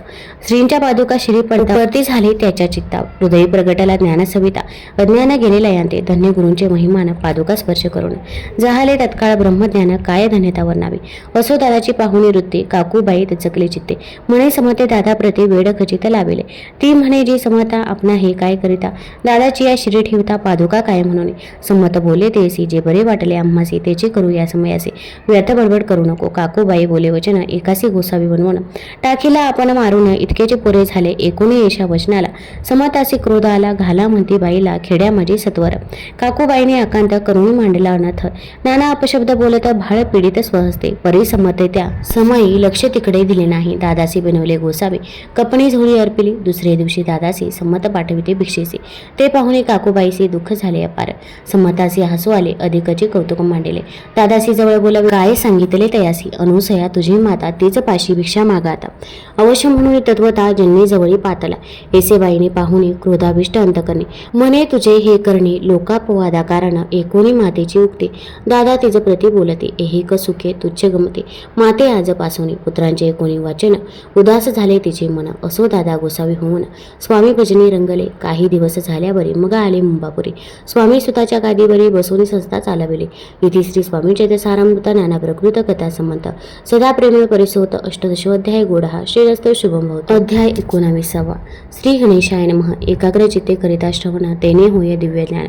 श्रींच्या पादुका श्री परती झाली त्याच्या चित्ता. हृदयी प्रगटाला ज्ञानसविता. अज्ञान गेलेला यांते धन्य गुरूंचे महिमान पादुका स्पर्श करून. जहाले तत्काळ ब्रह्मज्ञान काय धन्यता वर्णावी. असो दादाची पाहुणी वृत्ती. काकूबाई दचकले चित्ते. म्हणे समते दादा प्रति वेड खचित लाविले. ती म्हणे जी समता आपणा हे काय करिता, दादाची या शिरी ठेवता पादुका काय म्हणून. समत बोले तेसी जे बरे वाटले आम्हासी तेचे करू या समयासी. व्यर्थ बडबड करू नको. काकूबाई बोले वचन एकासी गोसावी बनवून. टाकीला आपण मारून इतकेचे पुरे झाले एकूणी येशा वचनाला. समतासी क्रोध आला घाला म्हणती बाईला खेड्या माझी सत्वर. काकूबाईने एकांत करून मांडला अनथ. नाना अपशब्द बोलत भाळ पीडित स्वहस्ते. परी समते त्या समयी लक्ष तिकडे दिले नाही. दादासी बनवले गोसावे. कपणी झोळी अर्पिली. दुसरे दिवशी दादासी संमत पाठविते भिक्षेसी. ते पाहुणे काकूबाईसी दुःख झाले अपार. संमतासी हसू आले अधिकचे कौतुक मांडले. दादासी जवळ बोलावे काय सांगितले तयासी. अनुसया तुझी माता तीच पाशी भिक्षा मागाता. अवश्य म्हणून तत्वता जन्मी जवळी पातला. येसेबाईने पाहुणे क्रोधाविष्ट अंतकरणे. म्हणे तुझे हे करणे लोकापवादा कारण एकोणी मातेची उक्ते. दादा तिज प्रति बोलते एहिक सुखे तुच्छ गमते. माते आजपासून पुत्रांचे एकोणी वाचन उदास झाले तिचे मन. असो दादा गोसावी होऊन स्वामी भजनी रंगले. काही दिवस झाल्यावरी मग आले मुंबापुरी. स्वामी सुताच्या गादीवरी बसून संस्था चालविली. इति श्री स्वामी चैतसारामृत नाना प्रकृत कथा संबंध सदा प्रेमळ परिसोत अष्टदशोध्याय गोडहा श्रीरस्तव शुभम भवतु. अध्याय 19. श्री गणेशाय नमः. एकाग्र चित्ते करिता श्रवण तेने होय दिव्य ज्ञान.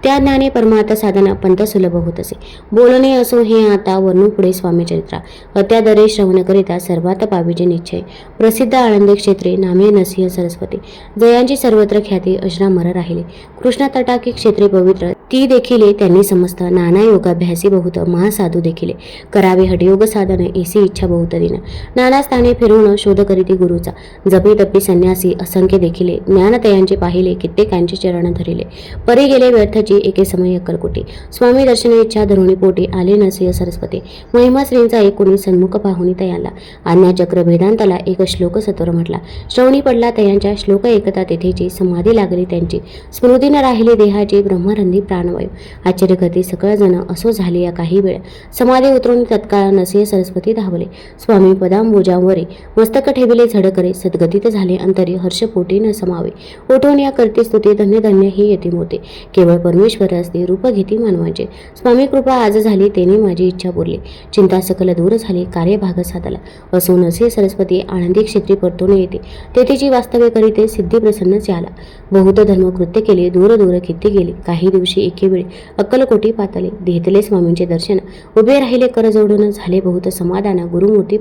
त्या ज्ञाने परमार्थ साधन पंत सुलभ होत असे. बोलणे असो हे आता वर्णू पुढे स्वामी चरित्रा. अत्यादरे श्रवण करिता सर्वात पाविजे निश्चय. प्रसिद्ध आनंदी क्षेत्रे नामे नरसिंह सरस्वती. जयांची सर्वत्र ख्याती अजरामर राहिले. कृष्णा तटाकी क्षेत्रे पवित्र ती देखिले त्यांनी समजता. नाना योगाभ्यासी बहुत महासाधू देखिले. करावे हठयोग साधन एसी इच्छा बहुत दिन. नाना स्थाने फिरून शोध करीती गुरुचा. जपी तपी संन्यासी असंख्य देखिले. ज्ञान तयांचे पाहिले कित्येकांचे चरण धरिले. परी गेले व्यर्थची एके समय अक्कलकोटी. स्वामी दर्शन इच्छा धरुणी पोटी आले नरसिंह सरस्वती. महिमा श्रींचा एकूणी सन्मुख पाहुणी तयांना. आज्ञाचक्र वेदांताला एक श्लोक सत्वर म्हटला. श्रवणी पडला तयांच्या श्लोक एकता तेथेची. समाधी लागली त्यांची. स्मृती न राहिली देहाची ब्रह्मरंधी प्राणवायू. आश्चर्य करते सकळ जण असो झाले या काही वेळ. समाधी उतरून तत्काळ नरसिंह सरस्वती धावले. स्वामी पदांबुजांवरी मस्तक ठेविले झडकरे. सद्गतीत झाले अंतरी हर्षपोटी न समावे. उठून या करते स्तुती धन्य धन्य ही यतिमूर्ती. केवळ परमेश्वर असते रूप घेती मानवांचे. स्वामी कृपा आज झाली तेने माझी इच्छा पुरली. चिंता सकल दूर झाली कार्यभाग साधला. असो नरसिंह सरस्वती आनंदी क्षेत्री परतून येते. तेथेची वास्तव्य करीते सिद्धी प्रसन्न झाला. बहुत धर्म कृत्य केले दूर दूर किती गेले. काही दिवशी एके वेळी अक्कलकोटी पातले. घेतले स्वामींचे दर्शन. उभे राहिले कर जोडून झाले बहुत समाधान गुरुमूर्ती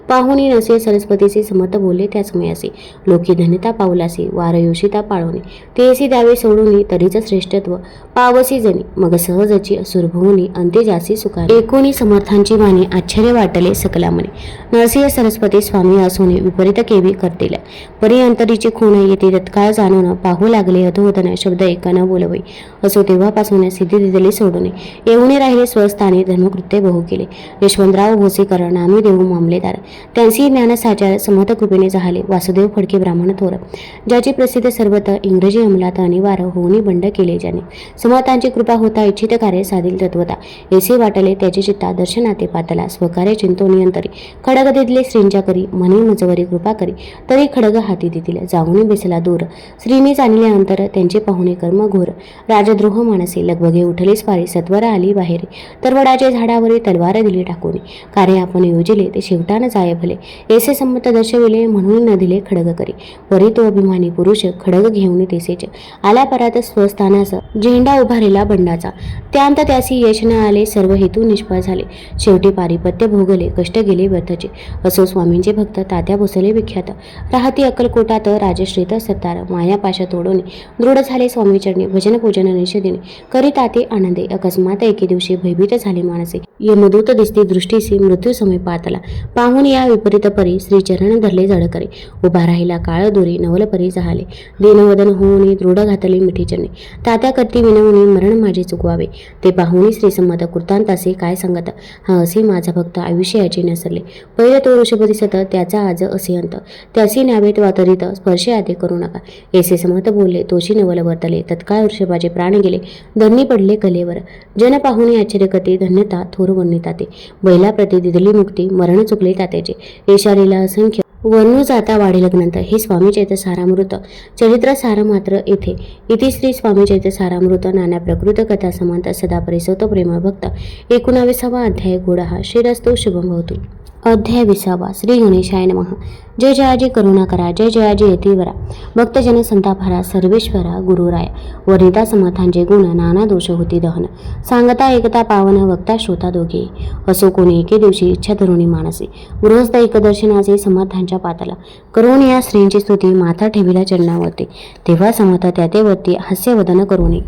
पाहुणी नरसिंह सरस्वतीचे समत बोलले त्या समयासी. लोकी धन्यता पावलासी वारयोषिता पाळवणे. तेसी द्यावे सोडून तरीच श्रेष्ठत्व पावसी जनी. मग सहजची असुरभुवनी अंते जासी सुखाने. एकूणी समर्थांची वाणी आश्चर्य वाटले सकला मने. नरसिंह सरस्वती स्वामी असून विपरीत केवी करतील. परी अंतरीची खूण येते तत्काळ जाणून पाहू लागले अधोवदन शब्द एका न बोलवे. असो तेव्हापासून सिद्धी दिलेली सोडून येऊन राहिले स्वस्थानी. धर्मकृत्य बहु केले. यशवंतराव भोसेकर नामी देऊ मामलेदार. त्यांची ज्ञानसाचार समर्थ कृपेने झाले. वासुदेव फडके ब्राह्मण थोर. ज्याची प्रसिद्ध सर्वत्र इंग्रजी अंमलात अनिवार्य होऊन बंड केले ज्याने. समर्थांची कृपा होता इच्छित कार्य साधिल तत्वता. ऐसे वाटले त्याची चित्ता दर्शनाते पातला. स्वकार्य चिंतोनी अंतरी. खडग दिले श्रींच्या करी. म्हणे मजवरी कृपा करी तरी खडग हाती देतील. जाऊन बेसला दूर. श्रीने जाणले अंतर त्यांचे पाहुणे कर्म घोर. राजद्रोह मानसे लगबगे उठले स्वारी. सत्वर आली बाहेर. तरवडाचे झाडावरी तलवार दिली टाकून. कार्य आपण योजिले ते शेवटान जाय भले. ऐसे संमत दर्शविले म्हणून न दिले खडग करी. परी तो अभिमानी पुरुष खडग घेऊन तेसेच आला परात स्वस्थानास. झेंडा उभारेला बंडाचा. त्यांत त्यासी यश न आले. सर्व हेतू निष्फळ झाले. शेवटी पारिपत्य भोगले. कष्ट गेले व्यर्थचे. असो स्वामींचे भक्त तात्या भोसले विख्यात. राहती अक्कलकोटात राजश्रीत सत्तार. मायापाशा तोडून दृढ झाले स्वामी चरणी. भजन पूजन निषेधीने करीता ते आनंदे. अकस्मात एके दिवशी भयभीत झाले मानसे. यमदूत दिसती दृष्टीसी मृत्यू समी पातला. पाहून या विपरीत परी श्रीचरण धरले जडकरे. उभा राहिला काळ दोरी नवल परी जहाले. दीनवदन होऊन दृढ घातले मिठी चरणी. तात्या करती विनवणी मरण माझे चुकवावे. ते पाहुणी श्रीसंमत कृतांतासे काय सांगत. हा असे माझा भक्त आयुष्याचे नसरले. पहिले तो ऋषभ दिसत त्याचा आज असे अंत. त्यासी न्यावेत वातरित स्पर्श आते करू नका. ऐसे समत बोलले तोशी नवल वर्तले. तत्काळ ऋषभाचे प्राण गेले. धरणी पडले कलेवर. जन पाहुणी आश्चर्यकते धन्यता थोर वर्णिताते. बैला प्रति दिदली मुक्ती मरण चुकले तात्याचे. येशालीला असंख्य वर्णू जाता वाढेल ग्रंथ. हे स्वामी चैतसारामृत चरित्र सार मात्र येथे. इति श्री स्वामी चैतसारामृत नाना प्रकृत कथा समांत सदा परिसोत प्रेमळ भक्त. 19वा अध्याय गोडहा श्रीरस्तव शुभम भवतु. अध्याय 20 श्री गणेशाय नमः. जय जयाजी करुणा करा, जय जयाजी यतीवरा, भक्तजन संतापहरा, सर्वेश्वरा गुरुराय. वर्णिता समर्थांचे गुण, नाना दोष होती दहन, सांगता एकता पावन, वक्ता श्रोता दोघे. असो कोणी एके दिवशी इच्छा धरुणी मानसी, गृहस्थ एकदर्शनाचे समर्थांच्या पाताला, करून या स्त्रींची स्तुती माथा ठेविला चरणावरती. तेव्हा समर्थ त्यातेवरती हास्यवदन करुणी,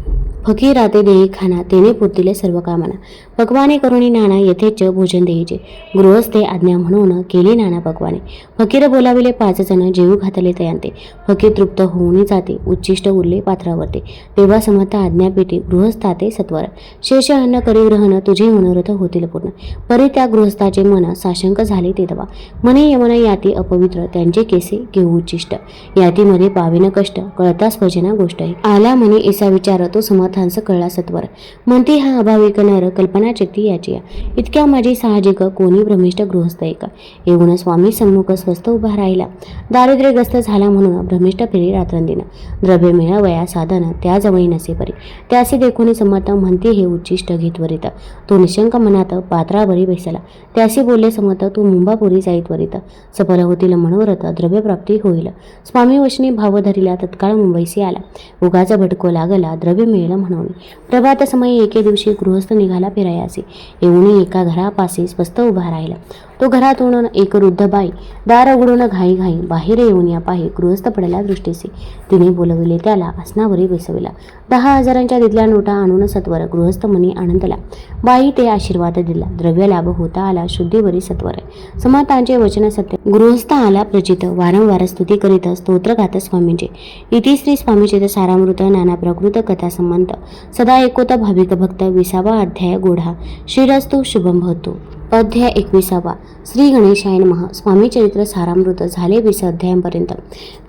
फकीराते देई खाना, तेने पुरतिले सर्व कामना. पक्वाने करुणी नाना, यथेच भोजन देईचे, गृहस्थे आज्ञा म्हणून केली नाना पक्वाने. फकीर बोलाविले 5 जण, जेवू घातले तयांते, फकीर तृप्त होऊन जाते, उच्चिष्ट उरले पात्रावरते. तेव्हा समर्थ आज्ञापेटी, गृहस्थाते सत्वर, शेष अन्न करी ग्रहण, तुझे मनोरथ होतील पूर्ण. परी त्या गृहस्थाचे मन साशंक झाले ते दवा, मने यमन याती अपवित्र, त्यांचे केसे घेऊ उच्चिष्ट. यातीमध्ये पाविन कष्ट, कळता स्वजना गोष्ट आहे. आला म्हणे ऐसा विचार, तो समर्थांस कळला सत्वर. म्हणती हा अभाविक नर, कल्पना चित्ती याची या. इतक्या माझी साहजिक, कोणी भ्रमिष्ट गृहस्थ एका. येऊन स्वामी सम्मुख स्वस्थ उभा राहिला, दारिद्र्यग्रस्त झाला म्हणून भ्रमिष्ट फिरी रात्रंदिन. द्रव्य मिळावया साधन, त्याजवळी नसे परी. त्यासे देखून समर्थ म्हणते हे उच्चिष्ट घे त्वरित. तो निशंक मनात पात्रावरी बैसला, त्याशी बोलले समर्थ तू मुंबापुरी जाई त्वरित. सफल होतील मनोरथ, द्रव्यप्राप्ती होईल. स्वामी वचनी भाव धरिला, तत्काळ मुंबईसी आला. उगाच भटको लागला, द्रव्य मिळेल म्हणून. प्रभात समयी एके दिवशी गृहस्थ निघाला फिरायासी, येऊन एका घरापाशी स्वस्त उभा राहिला. तो घरातून एक वृद्ध बाई दार उघडून घाई घाई बाहेर येऊन या पाही गृहस्थ पडला दृष्टीसी. तिने बोलविले त्याला, आसनावरी बसविला. 10,000च्या तिथल्या नोटा आणून सत्वर, गृहस्थ मनी आनंदला. बाई ते आशीर्वाद दिला, द्रव्य लाभ होता आला, शुद्धीवरी सत्वर. समर्थांचे वचन सत्य, गृहस्थ आला प्रचित, वारंवार स्तुती करीत स्तोत्र गात स्वामींचे. इति श्री स्वामीचे सारामृत, नाना प्रकृत कथा संबंध, सदा एकोत भाविक भक्त. 20वा अध्याय गोढा. श्रीरस्तु शुभम भवतु. अध्याय 21 श्री गणेशाय नमः. स्वामी चरित्र सारामृत झाले 20 अध्यायांपर्यंत.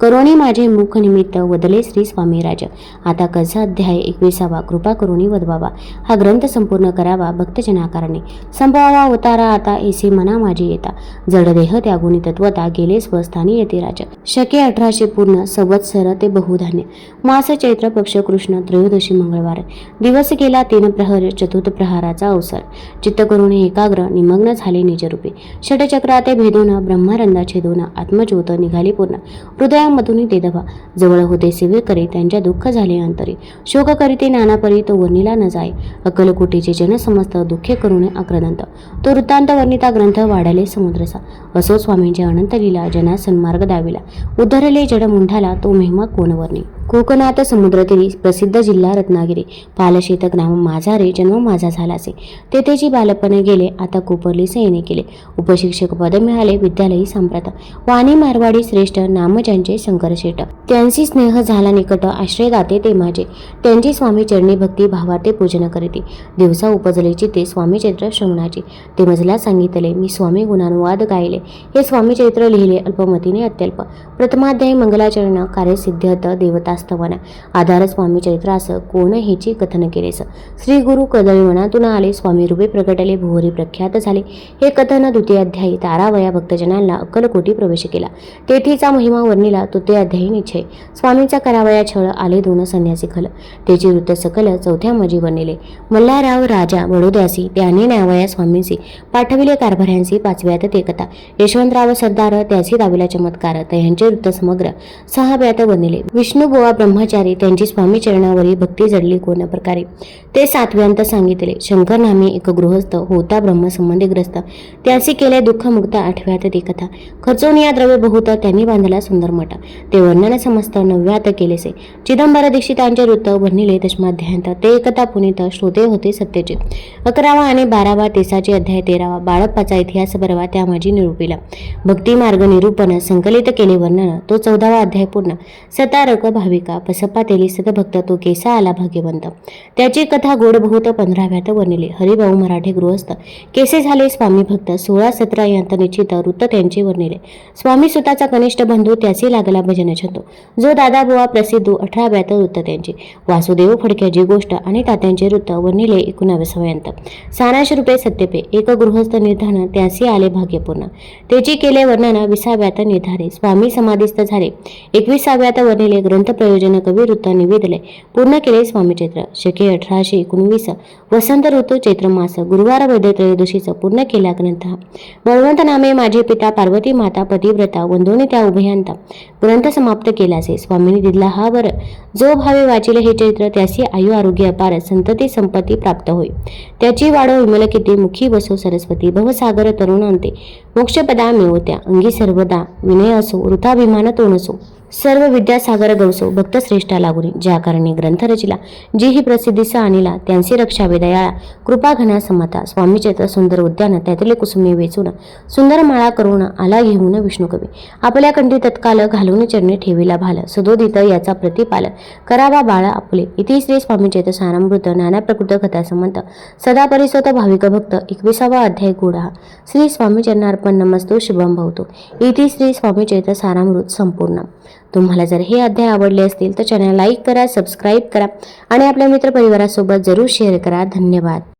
करोणी माझे मुख निमित्त, वदले श्री स्वामी राज. आता कसा अध्याय 21 कृपा करुणी वदवावा. हा ग्रंथ संपूर्ण करावा भक्तजनाकारणे. संपवावा अवतारा आता, ऐसे मना माझी येता. जडदेह त्यागुणी तत्वता, गेले स्वस्थानी येते राज. शके 1800 पूर्ण, संवत्सर ते बहुधान्य. मास चैत्र पक्ष कृष्ण, त्रयोदशी मंगळवार. दिवस गेला 3 प्रहर, चतुर्थ प्रहाराचा अवसर. चित्त करून एकाग्र निमग्न झाले निजरूपे. षटचक्राते भेदून, ब्रह्मारंदा छेदून, आत्मज्योत निघाली पूर्ण. हृदयामधून ते दभा, जवळ होते सेवे करे, त्यांच्या दुःख झाले अंतरी. शोक करीते नानापरी, तो वर्णिला न जाय. अक्कलकोटीचे जन समस्त, दुःखे करून आक्रदंत. तो वृत्तांत वर्णिता ग्रंथ, वाढले समुद्रसा. असो स्वामींचे अनंत लीला, जना सन्मार्ग दाविला. उद्धरले जड मुंढाला, तो महिमा कोण वर्णी. कोकणात समुद्रतीरी, प्रसिद्ध जिल्हा रत्नागिरी. पालशेत ग्राम माझा रे, जन्म माझा झालासे. तेथेची बालपणे गेले, आता कोपरली सैने केले. उपशिक्षक पद मिळाले, विद्यालयी संप्रत. वाणी मारवाडी श्रेष्ठ, नाम ज्यांचे शंकरशेठ. त्यांची स्नेह झाला निकट, आश्रयदाते ते माझे. त्यांची स्वामी चरणी भक्ती, भावाते पूजन करीते. दिवसा उपजले चित्ते, स्वामी चरित्र श्रवणाचे. ते मजला सांगितले, मी स्वामी गुणानुवाद गायले. हे स्वामी चरित्र लिहिले, अल्पमतीने अत्यल्प. प्रथमाध्यायी मंगलाचरण, कार्यसिद्ध्यत देवतास्तवना. आधार स्वामी चरित्रास, कोण हेची कथन केलेस. श्री गुरु कदळीवनातून आले, स्वामी रूपे प्रकटले, भुवरी प्रख्यात झाले. हे कथन द्वितीय अध्यायी. तारावया भक्तजनांना अक्कलकोटी प्रवेश केला. तेथीचा महिमा वर्णिला. तृतीय अध्यायी निश्चय. स्वामींचा करावया छळ, आले 2 संन्यासी खल. त्याचे वृत्त सकल 4थ्या मजी वर्णिले. मल्हारराव राजा बडोद्यासी, त्याने न्यावया स्वामींसी. पाठविले कारभाऱ्यांसी, 5व्यात ते कथा. यशवंतराव सरदार, त्याची दाविला चमत्कार, त्यांचे वृत्त समग्र 6व्यात वर्णिले. विष्णुबुवा ब्रह्मचारी, त्यांची स्वामी चरणावरी भक्ती जडली कोण प्रकारे, ते 7व्यांत सांगितले. शंकर नामे एक गृहस्थ, होता ब्रह्मसंबंधी ग्रस्त, त्याची केले दुःखमुक्त. 8व्यात ती कथा. खर्चोनिया द्रव्य बहुत, त्यांनी बांधला सुंदर मठ, ते वर्णन समस्त. 9व्यात केलेसे. चिदंबर दीक्षितांचे वृत्त वर्णिले 10माध्यायांत. ते एकता पुनीत, श्रोते होते सत्यजित. 11वा आणि 12वा तेसाचे अध्याय. 13वा बाळप्पाचा इतिहास 12वा त्या माझी निरूपिला. भक्ती मार्ग निरूपण संकलित केले वर्णन, तो 14वा अध्याय पूर्ण. सतारक भाविका, पसप्पा तेली सतभक्त, तो केसा आला भाग्यवंत, त्याची कथा गोड बहुत. 15व्यात वर्णिले. हरिभाऊ मराठे गृहस्थ, केसे झाले स्वामी भक्त. 16-17 यांत निश्चित वृत्त त्यांचे वर्णिले. स्वामी सुताचा कनिष्ठ बंधू, त्याचे लागला भजन छंद, जो दादाबुवा प्रसिद्धू. 18व्यात वृत्त त्यांचे. वासुदेव फडक्याची गोष्ट आणि तात्यांचे वृत्त वर्णिले. 19व्यांत. सारांश रूपे सत्यपे, एक गृहस्थ निर्धन, त्यासी आले भाग्यपूर्ण, त्याची केले वर्णन. 20व्यात निर्धारे. स्वामी समाधीस्थ झाले. 21व्यात वर्णिले. ग्रंथ प्रयोजन कवी वृत्ता निवेदले पूर्ण केले स्वामी चैत्र शके 1819 वसंत ऋतू चैत्र मास गुरुवार वैद्य त्रयोदशीचं पूर्ण केला ग्रंथ. बळवंत नामे माझे पिता पार्वती माता पतिव्रता वंदोनी त्या उभयांता ग्रंथ समाप्त केलासे. स्वामींनी दिला हा वर जो भावे वाचिले हे चैत्र त्यासी आयु आरोग्य अपार संतती संपत्ती प्राप्त होई. त्याची वाढो विमल किती मुखी बसो सरस्वती भवसागर तरुण अंते मोक्षपदा मिळवत्या अंगी सर्वदा विनय असो वृथाभिमान तो नसो सर्व विद्यासागर गवसो भक्त श्रेष्ठा लागुनी ज्या कारणी ग्रंथ रचिला जी ही प्रसिद्धीस आणिला त्यांची रक्षा वेदयाळा कृपा घना समता. स्वामी चैत्र सुंदर उद्यान त्यातले कुसुमे वेचून सुंदर माळा करून आला घेऊन विष्णुकवी आपल्या कंठी तत्काल घालून चरणी ठेविला भाल सदोदित याचा प्रतिपाल करावा बाळा आपले. इति श्री स्वामी चैत्र सारामृत नाना प्रकृत कथा समंत सदा परिसत भाविक भक्त 21वा अध्याय गूढा. श्री स्वामी चरणार्पण नमस्तो शुभम भवतो. इति श्री स्वामी चैत्र सारामृत संपूर्ण. तुम्हाला जर हे अध्याय आवडले असतील तर चॅनल लाईक करा, सबस्क्राईब करा आणि आपल्या मित्रपरिवारासोबत जरूर शेअर करा. धन्यवाद.